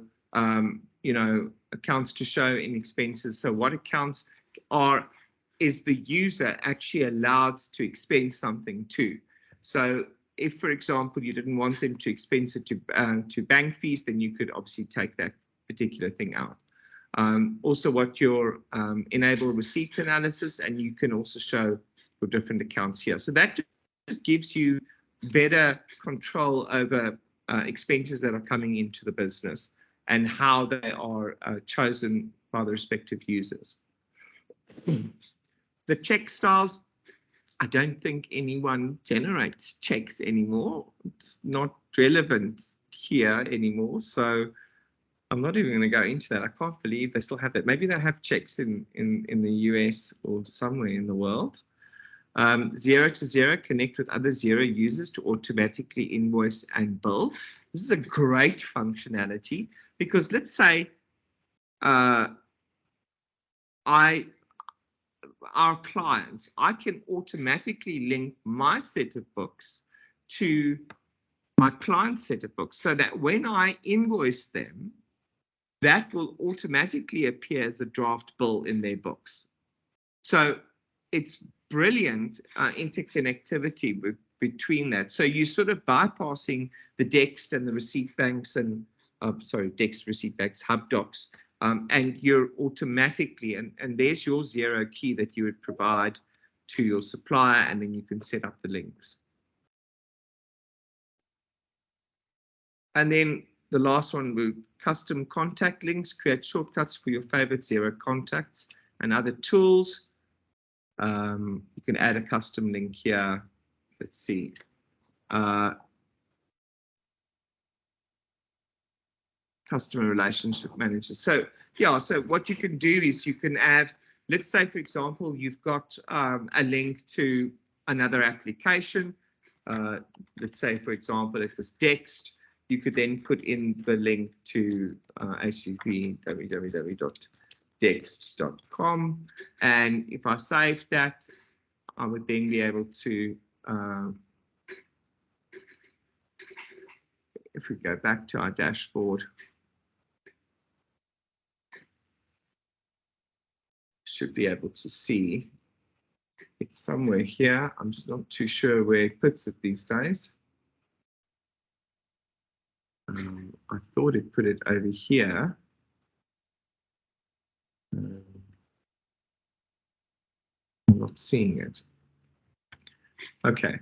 you know, accounts to show in expenses. So what accounts is the user actually allowed to expense something to? So if, for example, you didn't want them to expense it to bank fees, then you could obviously take that particular thing out. Also what your enable receipt analysis, and you can also show your different accounts here. So that just gives you better control over expenses that are coming into the business and how they are chosen by the respective users. The check styles, I don't think anyone generates checks anymore. It's not relevant here anymore. So I'm not even going to go into that. I can't believe they still have that. Maybe they have checks in the US or somewhere in the world. Xero to Xero, connect with other Xero users to automatically invoice and bill. This is a great functionality because let's say our clients, I can automatically link my set of books to my client's set of books so that when I invoice them, that will automatically appear as a draft bill in their books. So it's brilliant interconnectivity between that. So you're sort of bypassing the Dext and the receipt banks and, Dext, receipt banks, Hub Docs, and you're automatically, and there's your Xero key that you would provide to your supplier, and then you can set up the links. And then the last one, custom contact links, create shortcuts for your favorite Xero contacts and other tools. You can add a custom link here. Let's see. Customer relationship manager. So yeah, so what you can do is you can add, let's say, for example, you've got a link to another application. Let's say, for example, it was Dext. You could then put in the link to http www.dext.com. And if I save that, I would then be able to, if we go back to our dashboard, should be able to see It's somewhere here. I'm just not too sure where it puts it these days. I thought it put it over here. I'm not seeing it. Okay.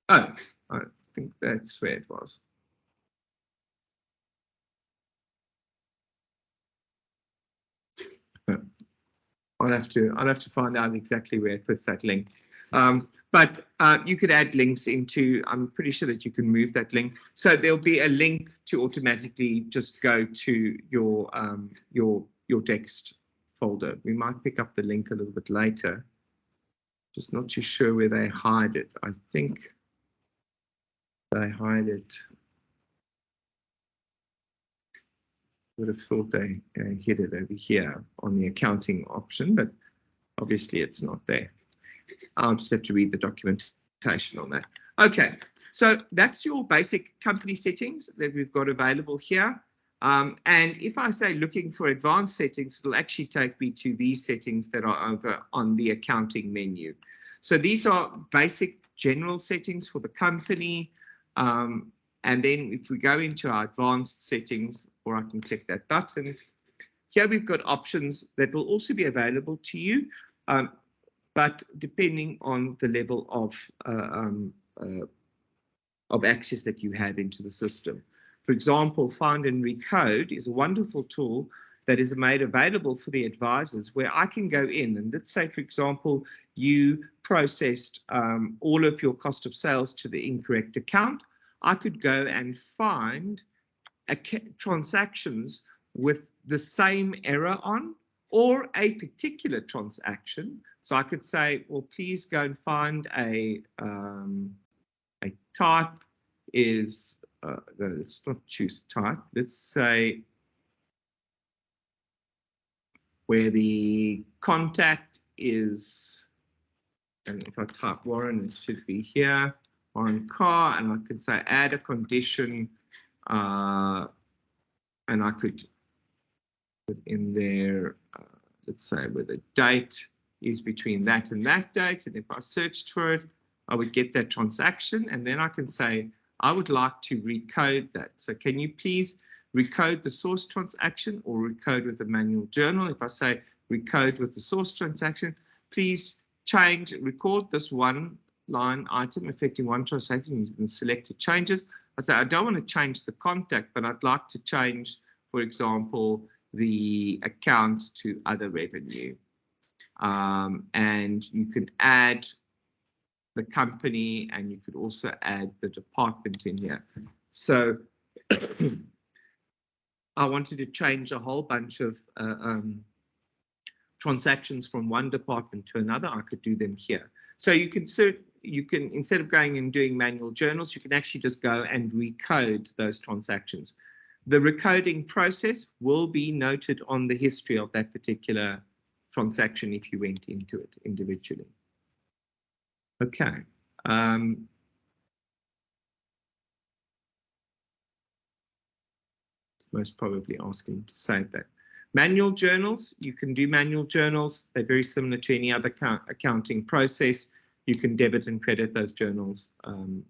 Oh, I think that's where it was. I'll have to find out exactly where it puts that link. But you could add links into, I'm pretty sure that you can move that link. So there'll be a link to automatically just go to your text folder. We might pick up the link a little bit later. Just not too sure where they hide it. I think they hide it. Would have thought they hid it over here on the accounting option, but obviously it's not there. I'll just have to read the documentation on that. Okay, so that's your basic company settings that we've got available here. And if I say looking for advanced settings, it'll actually take me to these settings that are over on the accounting menu. So these are basic general settings for the company. And then if we go into our advanced settings, or I can click that button, here we've got options that will also be available to you, but depending on the level of access that you have into the system. For example, Find and Recode is a wonderful tool that is made available for the advisors, where I can go in and let's say, for example, you processed all of your cost of sales to the incorrect account. I could go and find transactions with the same error on, or a particular transaction. So I could say, well, please go and find a type is, let's not choose type, let's say where the contact is, and if I type Warren, it should be here, Warren Carr, and I could say add a condition, and I could put in there, let's say where the date is between that and that date, and if I searched for it, I would get that transaction, and then I can say, I would like to recode that. So can you please recode the source transaction or recode with a manual journal? If I say recode with the source transaction, please record this one line item affecting one transaction using selected changes. I say, I don't want to change the contact, but I'd like to change, for example, the account to other revenue. And you can add the company, and you could also add the department in here. So I wanted to change a whole bunch of transactions from one department to another. I could do them here. So you can instead of going and doing manual journals, you can actually just go and recode those transactions. The recoding process will be noted on the history of that particular transaction if you went into it individually. Okay. It's most probably asking to save that. Manual journals, you can do manual journals. They're very similar to any other accounting process. You can debit and credit those journals, and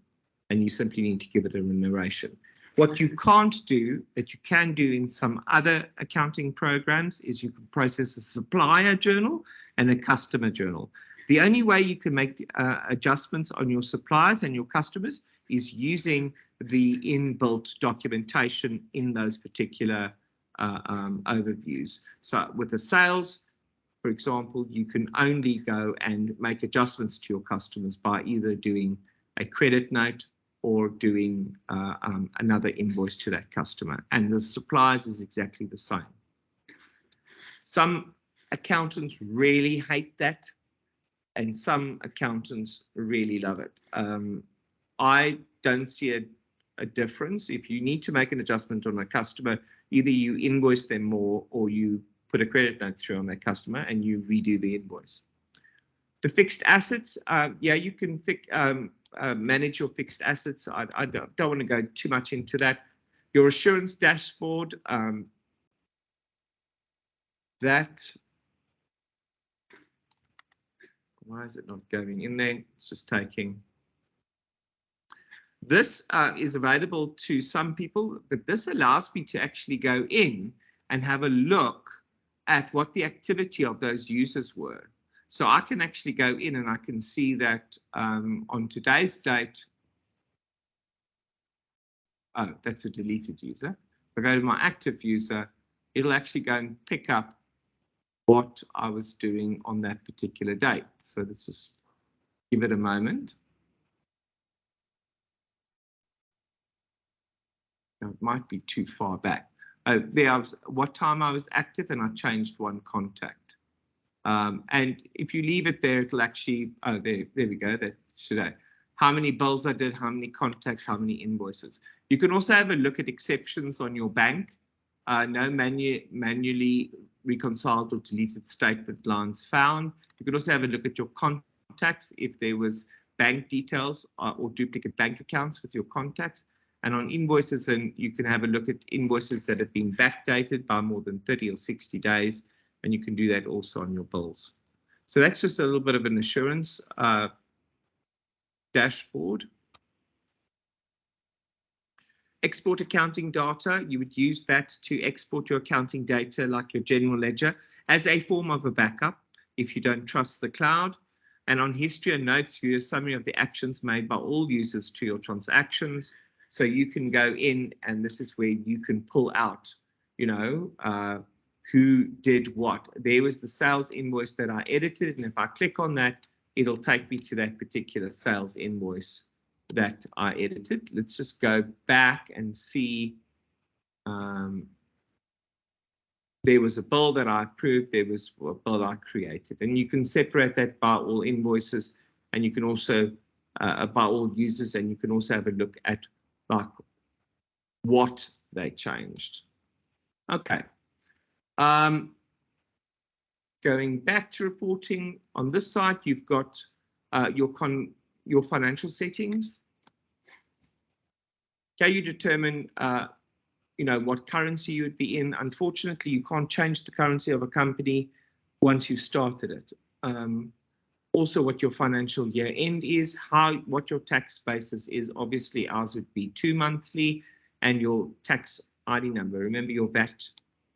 you simply need to give it a narration. What you can't do, that you can do in some other accounting programs, is you can process a supplier journal and a customer journal. The only way you can make adjustments on your suppliers and your customers is using the inbuilt documentation in those particular overviews. So with the sales, for example, you can only go and make adjustments to your customers by either doing a credit note or doing another invoice to that customer. And the suppliers is exactly the same. Some accountants really hate that, and some accountants really love it. I don't see a difference. If you need to make an adjustment on a customer, either you invoice them more or you put a credit note through on that customer and you redo the invoice. The fixed assets, yeah, you can manage your fixed assets. I don't want to go too much into that. Your assurance dashboard, that Why is it not going in there? It's just taking. This is available to some people, but this allows me to actually go in and have a look at what the activity of those users were. So I can actually go in and I can see that on today's date, oh, that's a deleted user. If I go to my active user, it'll actually go and pick up what I was doing on that particular date. So let's just give it a moment. Now, it might be too far back. There I was, what time I was active, and I changed one contact. And if you leave it there, it'll actually, oh, there we go, that's today. How many bills I did, how many contacts, how many invoices. You can also have a look at exceptions on your bank. No manually reconciled or deleted statement lines found. You can also have a look at your contacts if there was bank details or duplicate bank accounts with your contacts. And on invoices, and you can have a look at invoices that have been backdated by more than 30 or 60 days. And you can do that also on your bills. So that's just a little bit of an assurance dashboard. Export accounting data, you would use that to export your accounting data like your general ledger as a form of a backup if you don't trust the cloud. And on history and notes, you have a summary of the actions made by all users to your transactions. So you can go in, and this is where you can pull out, you know, who did what. There was the sales invoice that I edited, and if I click on that, it'll take me to that particular sales invoice that I edited. Let's just go back and see. There was a bill that I approved, there was a bill I created, and you can separate that by all invoices, and you can also by all users, and you can also have a look at like what they changed. Okay. Going back to reporting, on this side, you've got your financial settings. Can you determine, you know, what currency you would be in? Unfortunately, you can't change the currency of a company once you've started it. Also, what your financial year end is, what your tax basis is. Obviously, ours would be 2 monthly, and your tax ID number. Remember your VAT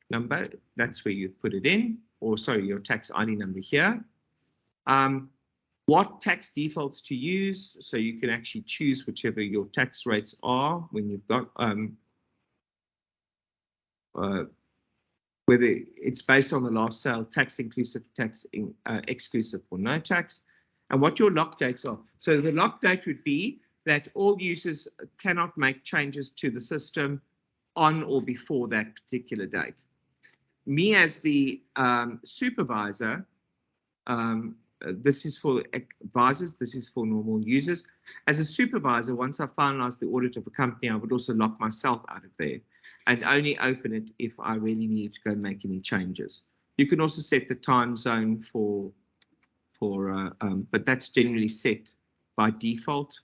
number, that's where you put it in, or sorry, your tax ID number here. What tax defaults to use, so you can actually choose whichever your tax rates are when you've got, whether it's based on the last sale, tax inclusive, tax exclusive, or no tax, and what your lock dates are. So the lock date would be that all users cannot make changes to the system on or before that particular date. Me as the supervisor, this is for advisors, this is for normal users. As a supervisor, once I finalize the audit of a company, I would also lock myself out of there and only open it if I really need to go make any changes. You can also set the time zone but that's generally set by default.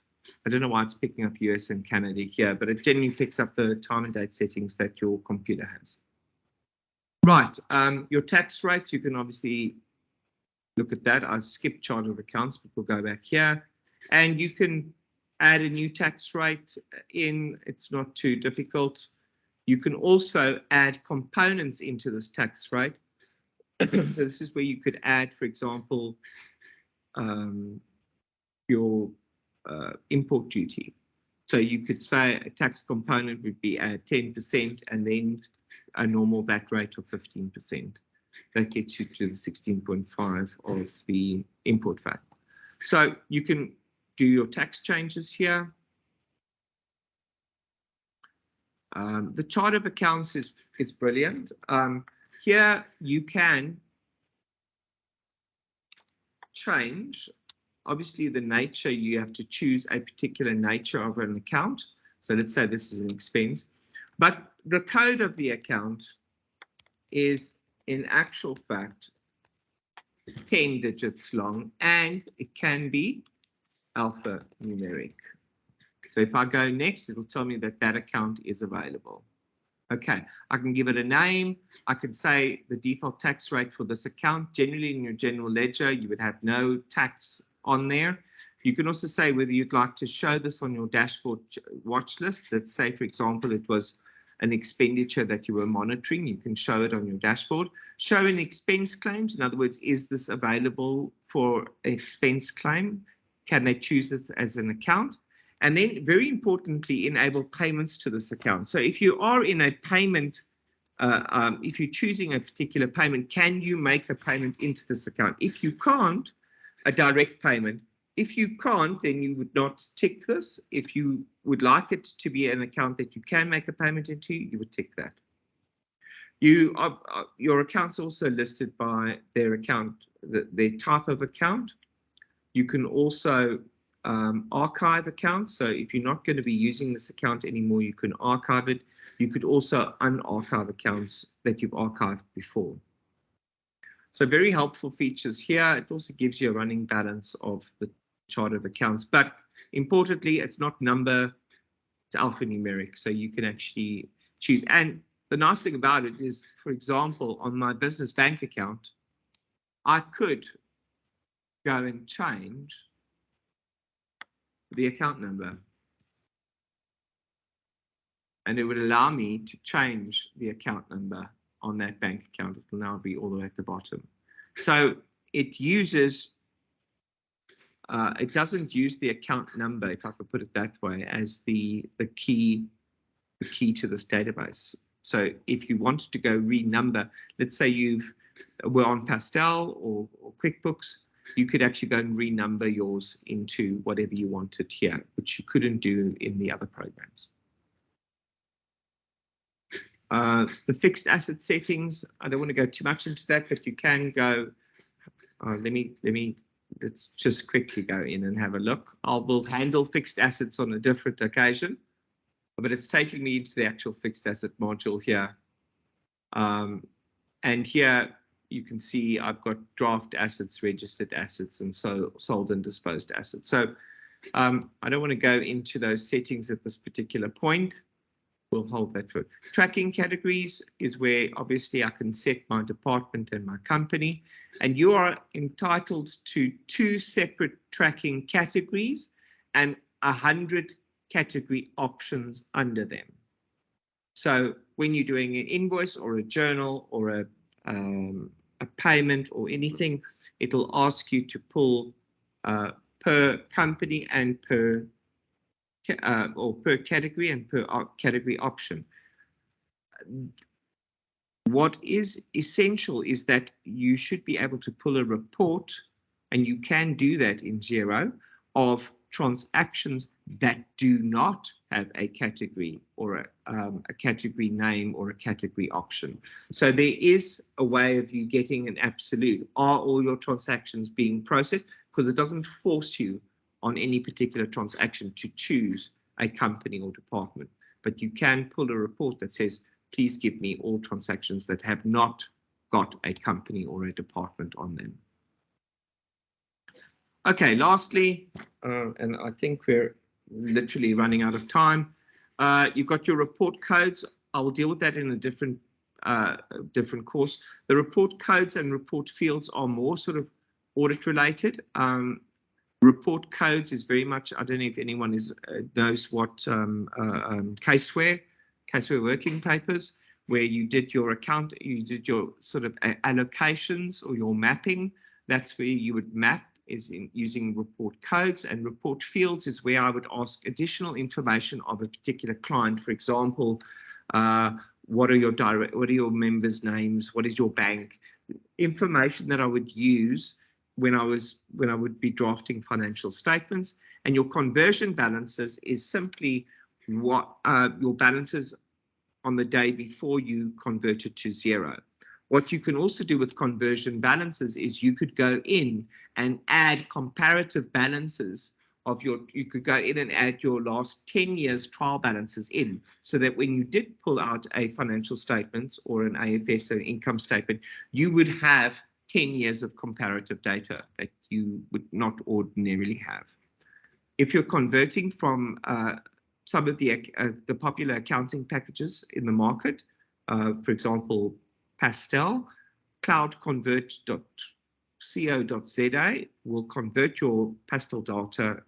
I don't know why it's picking up US and Canada here, but it generally picks up the time and date settings that your computer has. Right, your tax rates, you can obviously look at that. I skipped chart of accounts, but we'll go back here. And you can add a new tax rate in. It's not too difficult. You can also add components into this tax rate. So this is where you could add, for example, your import duty. So you could say a tax component would be at 10% and then a normal VAT rate of 15%. That gets you to the 16.5 of the import VAT. So you can do your tax changes here. The chart of accounts is brilliant. Here you can change, obviously the nature, you have to choose a particular nature of an account. So let's say this is an expense, but the code of the account is in actual fact 10 digits long, and it can be alphanumeric. So if I go next, it will tell me that that account is available. Okay, I can give it a name. I could say the default tax rate for this account. Generally, in your general ledger, you would have no tax on there. You can also say whether you'd like to show this on your dashboard watch list. Let's say, for example, it was an expenditure that you were monitoring. You can show it on your dashboard. Show an expense claims. In other words, is this available for an expense claim? Can they choose this as an account? And then, very importantly, enable payments to this account. So if you are in a payment, if you're choosing a particular payment, can you make a payment into this account? If you can't, a direct payment. If you can't, then you would not tick this. If you would like it to be an account that you can make a payment into, you would tick that. Your account's also listed by their account, their type of account. You can also archive accounts. So if you're not going to be using this account anymore, you can archive it. You could also unarchive accounts that you've archived before. So very helpful features here. It also gives you a running balance of the chart of accounts, but importantly, it's not number, it's alphanumeric. So you can actually choose. And the nice thing about it is, for example, on my business bank account, I could go and change the account number, and it would allow me to change the account number on that bank account. It will now be all the way at the bottom. So it uses, it doesn't use the account number, if I could put it that way, as the key to this database. So if you wanted to go renumber, let's say were on Pastel or QuickBooks, you could actually go and renumber yours into whatever you wanted here, which you couldn't do in the other programs. The fixed asset settings, I don't want to go too much into that, but you can go, let's just quickly go in and have a look. We'll handle fixed assets on a different occasion, but it's taking me into the actual fixed asset module here. And here you can see I've got draft assets, registered assets, and so sold and disposed assets. So I don't want to go into those settings at this particular point. We'll hold that for tracking categories is where obviously I can set my department and my company, and you are entitled to 2 separate tracking categories and 100 category options under them. So when you're doing an invoice or a journal or a payment or anything, it'll ask you to pull per company and per category and per category option. What is essential is that you should be able to pull a report, and you can do that in Xero, of transactions that do not have a category or a category name or a category option. So there is a way of you getting an absolute. Are all your transactions being processed? Because it doesn't force you on any particular transaction to choose a company or department, but you can pull a report that says, please give me all transactions that have not got a company or a department on them. Okay, lastly, and I think we're literally running out of time, you've got your report codes. I will deal with that in a different course. The report codes and report fields are more sort of audit related. Report codes is very much, I don't know if anyone knows what caseware working papers, where you did your account, you did your sort of allocations or your mapping. That's where you would map, is in using report codes, and report fields is where I would ask additional information of a particular client. For example, what are your members' names? What is your bank? Information that I would use when I would be drafting financial statements. And your conversion balances is simply what your balances on the day before you converted to Xero. What you can also do with conversion balances is you could go in and add comparative balances of you could go in and add your last 10 years trial balances in, so that when you did pull out a financial statement or an AFS or an income statement, you would have 10 years of comparative data that you would not ordinarily have. If you're converting from some of the popular accounting packages in the market. For example, Pastel, cloudconvert.co.za will convert your Pastel data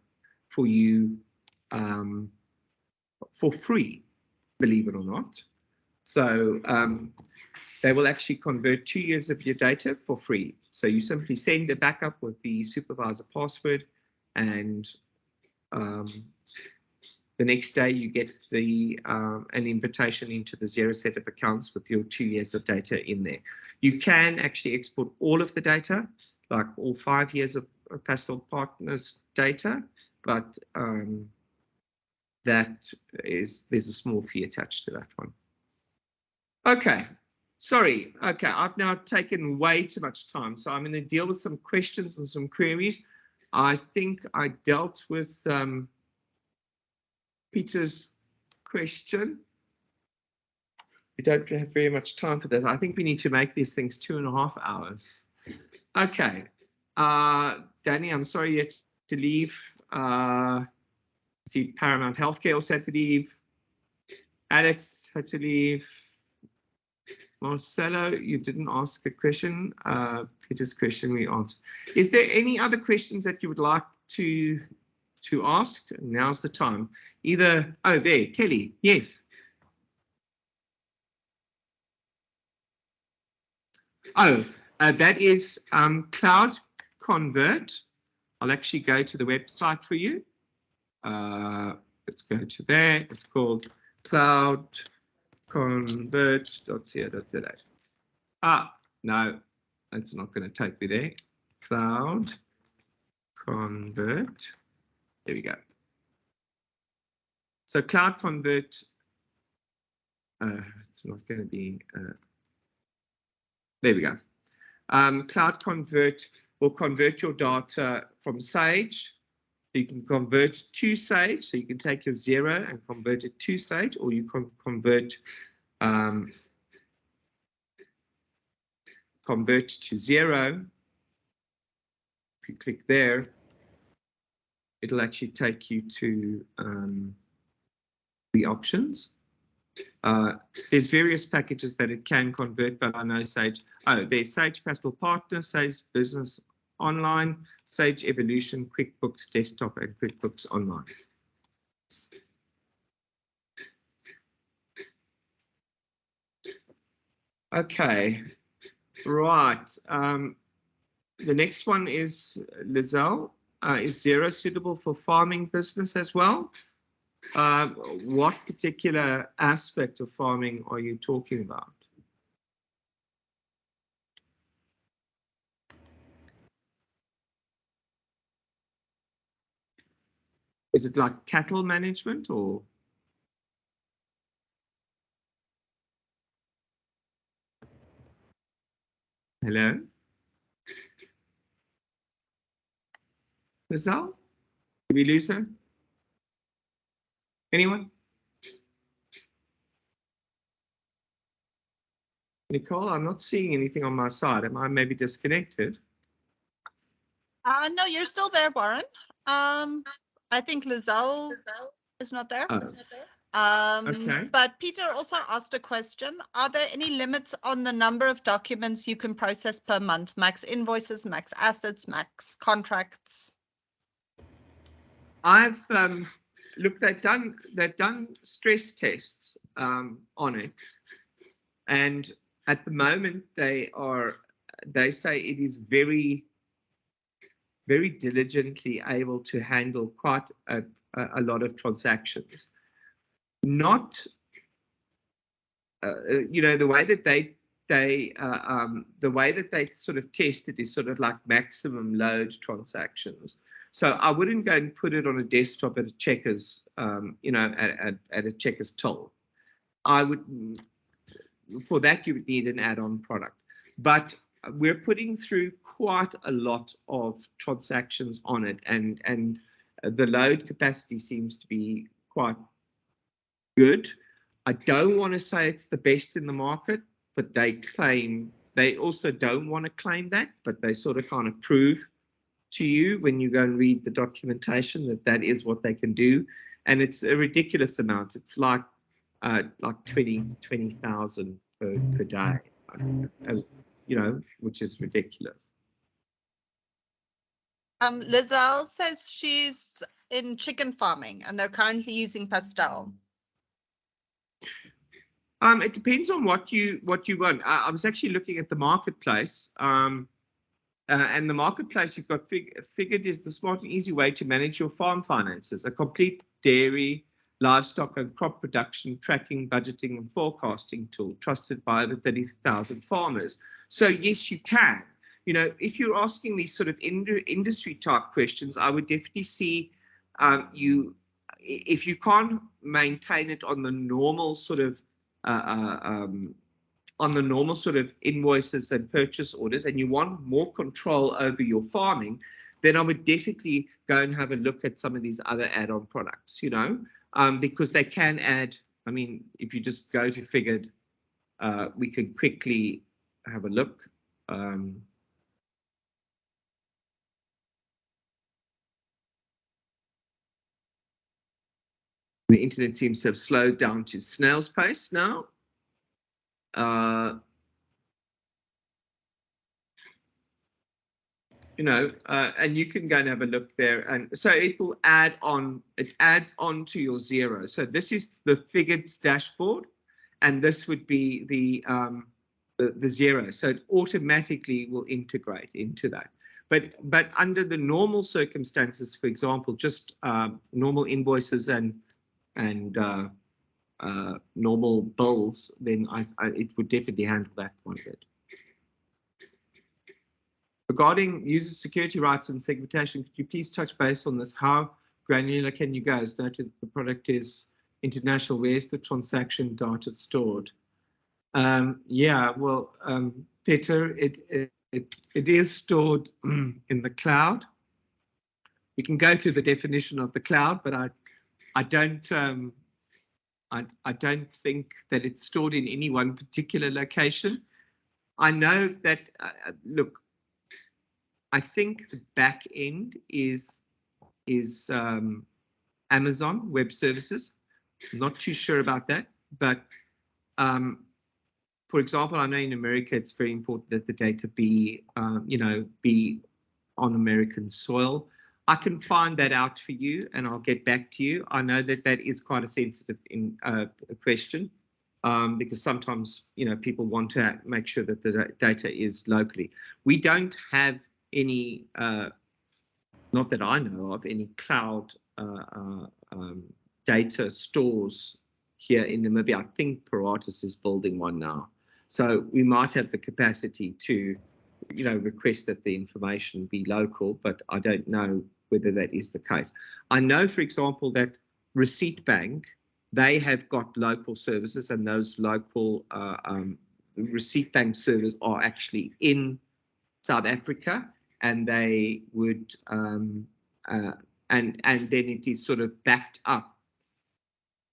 for you for free, believe it or not. So they will actually convert 2 years of your data for free. So you simply send a backup with the supervisor password, and the next day you get an invitation into the Xero set of accounts with your 2 years of data in there. You can actually export all of the data, like all 5 years of Pastel Partners data, but there's a small fee attached to that one. Okay, sorry. Okay, I've now taken way too much time, so I'm going to deal with some questions and some queries. I think I dealt with Peter's question. We don't have very much time for this. I think we need to make these things 2.5 hours. Okay, Danny, I'm sorry you had to leave. See, Paramount Healthcare also had to leave. Alex had to leave. Marcelo, you didn't ask a question. Peter's question we answered. Is there any other questions that you would like to ask? Now's the time. Either, oh, there, Kelly, yes. Oh, that is Cloud Convert. I'll actually go to the website for you. Let's go to there. It's called cloudconvert.co.za. Ah, no, it's not going to take me there. Cloud Convert. There we go. So Cloud Convert. It's not going to be. There we go. Cloud Convert will convert your data from Sage. You can convert to Sage, so you can take your Xero and convert it to Sage, or you can convert to Xero. If you click there, it'll actually take you to the options. There's various packages that it can convert, but I know Sage. Oh, there's Sage Pastel Partner, Sage Business Online, Sage Evolution, QuickBooks Desktop, and QuickBooks Online. Okay, right. The next one is Lizelle. Is Xero suitable for farming business as well? What particular aspect of farming are you talking about? Is it like cattle management or? Hello? Lizelle? Did we lose her? Anyone? Nicole, I'm not seeing anything on my side. Am I maybe disconnected? No, you're still there, Warren. I think Lizelle is not there. Okay. But Peter also asked a question. Are there any limits on the number of documents you can process per month? Max invoices, max assets, max contracts? I've look, they've done stress tests on it, and at the moment they say it is very diligently able to handle quite a lot of transactions. Not, you know, the way that they sort of test it is sort of like maximum load transactions. So I wouldn't go and put it on a desktop at a Checkers, you know, at a Checkers till. I would, for that you would need an add-on product. But we're putting through quite a lot of transactions on it, and the load capacity seems to be quite good. I don't want to say it's the best in the market, but they also don't want to claim that, but they sort of kind of prove to you when you go and read the documentation that is what they can do. and it's a ridiculous amount. It's like 20,000 per day, you know, which is ridiculous. Lizelle says she's in chicken farming and they're currently using Pastel. It depends on what you want. I was actually looking at the marketplace, and the marketplace you've got figured is the smart and easy way to manage your farm finances. A complete dairy, livestock, and crop production tracking, budgeting, and forecasting tool trusted by over 30,000 farmers. So yes, you can. You know, if you're asking these sort of industry type questions, I would definitely see if you can't maintain it on the normal sort of invoices and purchase orders, and you want more control over your farming, then I would definitely go and have a look at some of these other add-on products, you know, because they can add. I mean, if you just go to Figured, we can quickly have a look. The internet seems to have slowed down to snail's pace now. You know, and you can go and have a look there, and so it will add on. It adds on to your Xero. So this is the Figured's dashboard, and this would be the Xero. So it automatically will integrate into that. But under the normal circumstances, for example, just normal invoices and normal bills, then it would definitely handle that one bit. Regarding user security rights and segmentation, could you please touch base on this? How granular can you go? As noted, the product is international. Where's the transaction data stored? Yeah, well, Peter, it is stored in the cloud. We can go through the definition of the cloud, but I don't think that it's stored in any one particular location. I know that look, I think the back end is Amazon Web Services. I'm not too sure about that, but for example, I know in America it's very important that the data be be on American soil. I can find that out for you, and I'll get back to you. I know that that is quite a sensitive question. Because sometimes, you know, people want to make sure that the data is locally. We don't have any, not that I know of, any cloud data stores here in Namibia. I think Paratus is building one now. So we might have the capacity to, you know, request that the information be local, but I don't know whether that is the case. I know, for example, that Receipt Bank, they have got local services, and those local Receipt Bank servers are actually in South Africa, and they would and then it is sort of backed up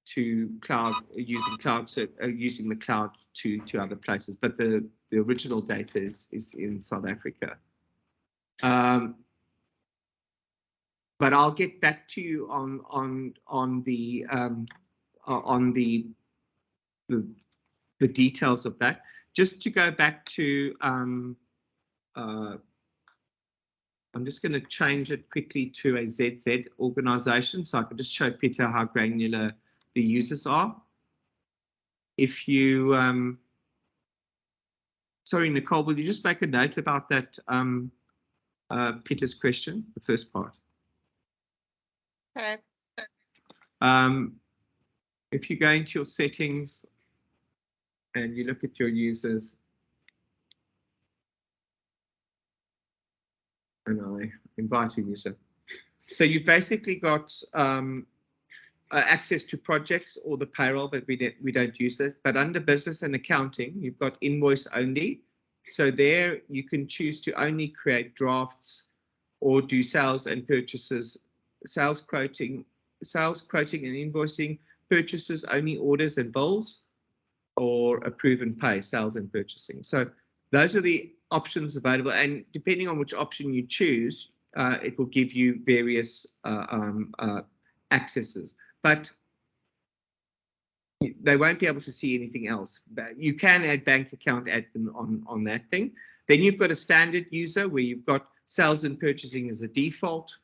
to cloud using the cloud to other places, but the original data is in South Africa. But I'll get back to you on the details of that. Just to go back to, I'm just going to change it quickly to a ZZ organization, so I can just show Peter how granular the users are. If you, sorry, Nicole, will you just make a note about that, Peter's question, the first part? Okay. If you go into your settings and you look at your users, and I invite a user. So you've basically got access to projects or the payroll, but we don't use this. But under business and accounting, you've got invoice only. So there you can choose to only create drafts or do sales and purchases, sales quoting and invoicing, purchases only, orders and bills, or approve and pay, sales and purchasing. So those are the options available, and depending on which option you choose, it will give you various accesses. but they won't be able to see anything else. But you can add bank account admin on that thing. Then you've got a standard user where you've got sales and purchasing as a default.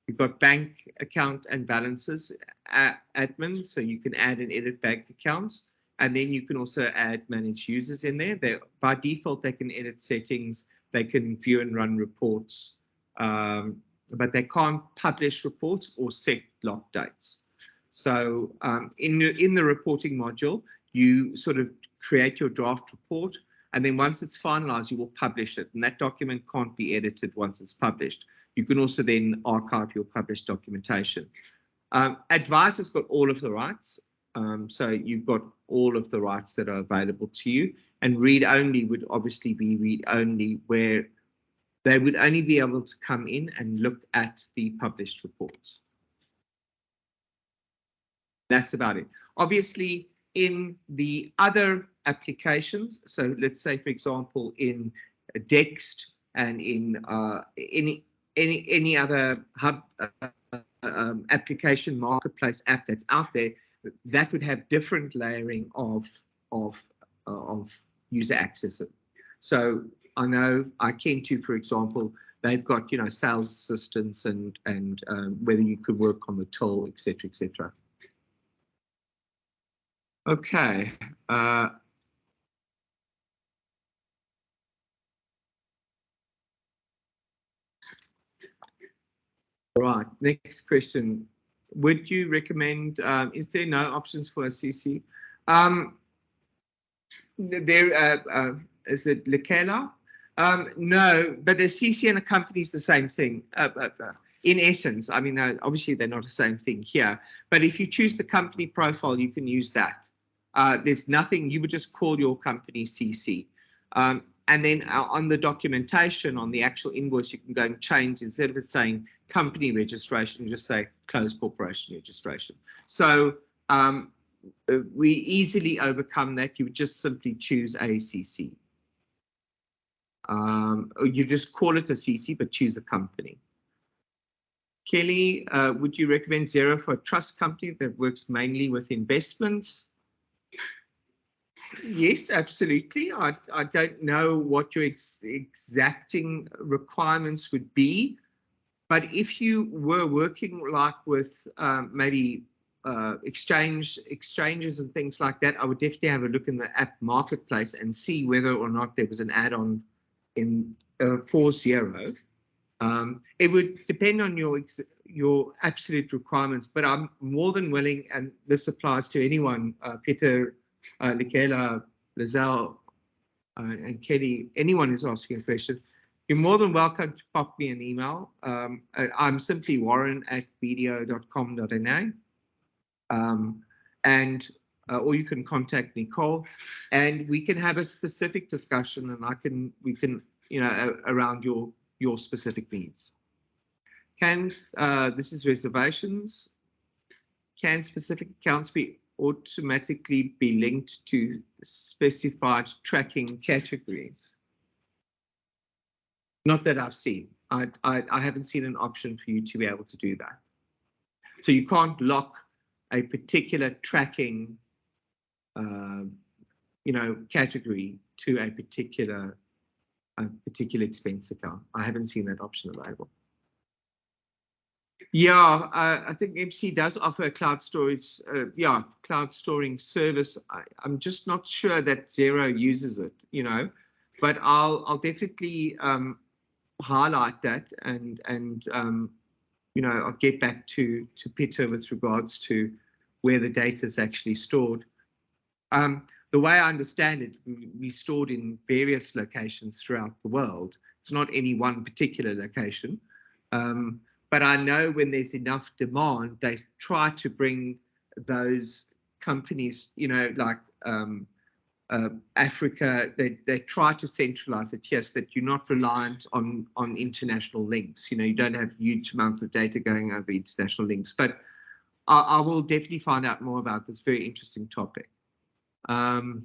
You've got bank account and balances admin, so you can add and edit bank accounts. And then you can also add manage users in there. By default, they can edit settings, they can view and run reports, but they can't publish reports or set lock dates. So in the reporting module, you sort of create your draft report, and then once it's finalized, you will publish it. And that document can't be edited once it's published. You can also then archive your published documentation. Advisor's got all of the rights. So you've got all of the rights that are available to you. And read-only would obviously be read-only, where they would only be able to come in and look at the published reports. That's about it. Obviously, in the other applications, so let's say, for example, in Dext and in any other hub application marketplace app that's out there, that would have different layering of user access. So I know Ikento, for example, they've got sales assistants and whether you could work on the till, etc., etc. Okay. Right. Next question. Would you recommend? Is there no options for a CC? There is it Lekela? No, but a CC and a company is the same thing. In essence, I mean, obviously they're not the same thing here. But if you choose the company profile, you can use that. There's nothing. You would just call your company CC. And then on the documentation, on the actual invoice, you can go and change, instead of it saying company registration, you just say closed corporation registration. So we easily overcome that. You would just simply choose ACC. You just call it a CC, but choose a company. Kelly, would you recommend Xero for a trust company that works mainly with investments? Yes, absolutely. I don't know what your exacting requirements would be, but if you were working like with maybe exchanges and things like that, I would definitely have a look in the app marketplace and see whether or not there was an add-on in for Xero. It would depend on your absolute requirements, but I'm more than willing, and this applies to anyone, Peter, Lekela, Lizelle, and Kelly, anyone who's asking a question, you're more than welcome to pop me an email. I'm simply warren@bdo.com.na, or you can contact Nicole, and we can have a specific discussion, and we can around your specific needs. This is reservations. Can specific accounts be automatically be linked to specified tracking categories? Not that I've seen. I haven't seen an option for you to be able to do that. So you can't lock a particular tracking, category to a particular expense account. I haven't seen that option available. Yeah, I think MC does offer a cloud storage, cloud storing service. I'm just not sure that Xero uses it, but I'll definitely highlight that and I'll get back to Peter with regards to where the data is actually stored. The way I understand it, we stored in various locations throughout the world. It's not any one particular location. But I know when there's enough demand, they try to bring those companies, like Africa, they try to centralize it, yes, that you're not reliant on international links. You don't have huge amounts of data going over international links. But I will definitely find out more about this very interesting topic. Final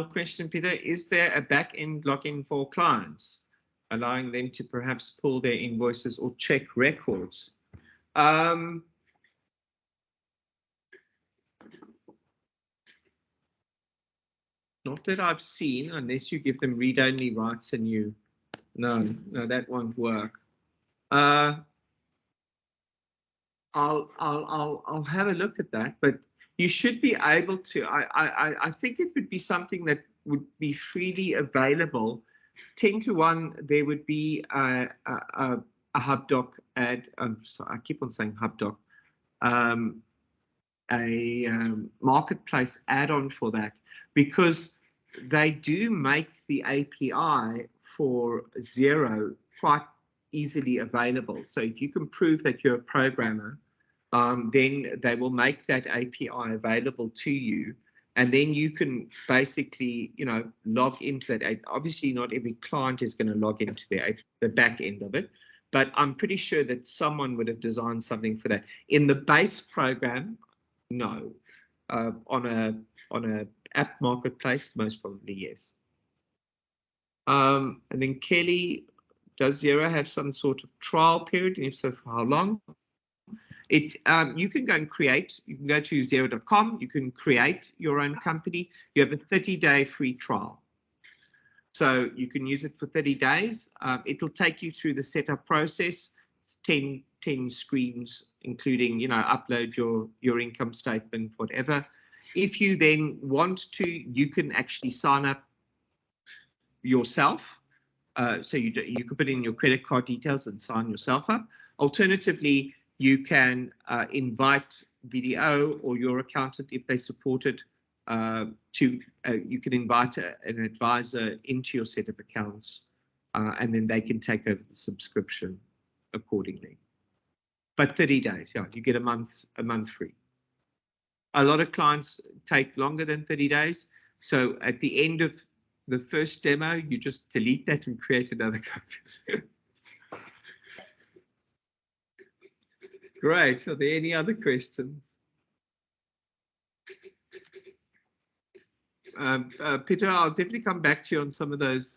question, Peter, is there a back-end login for clients, allowing them to perhaps pull their invoices or check records? Not that I've seen, unless you give them read-only rights and you. No, that won't work. I'll have a look at that, but you should be able to. I think it would be something that would be freely available. 10 to 1, there would be a HubDoc ad. Sorry, I keep on saying HubDoc. A marketplace add-on for that, because they do make the API for Xero quite easily available. So if you can prove that you're a programmer, then they will make that API available to you, and then you can basically, log into that. Obviously, not every client is going to log into the back end of it, but I'm pretty sure that someone would have designed something for that. In the base program, no. On a app marketplace, most probably yes. And then Kelly, does Xero have some sort of trial period? And if so, for how long? You can go and create. You can go to Xero.com. You can create your own company. You have a 30-day free trial. So you can use it for 30 days. It'll take you through the setup process. It's 10 screens, including, upload your income statement, whatever. If you then want to, you can actually sign up yourself. So you can put in your credit card details and sign yourself up. Alternatively, you can invite VDO or your accountant, if they support it, you can invite an advisor into your set of accounts, and then they can take over the subscription accordingly. But 30 days, yeah, you get a month free. A lot of clients take longer than 30 days. So at the end of the first demo, you just delete that and create another copy. Great. Are there any other questions? Peter, I'll definitely come back to you on some of those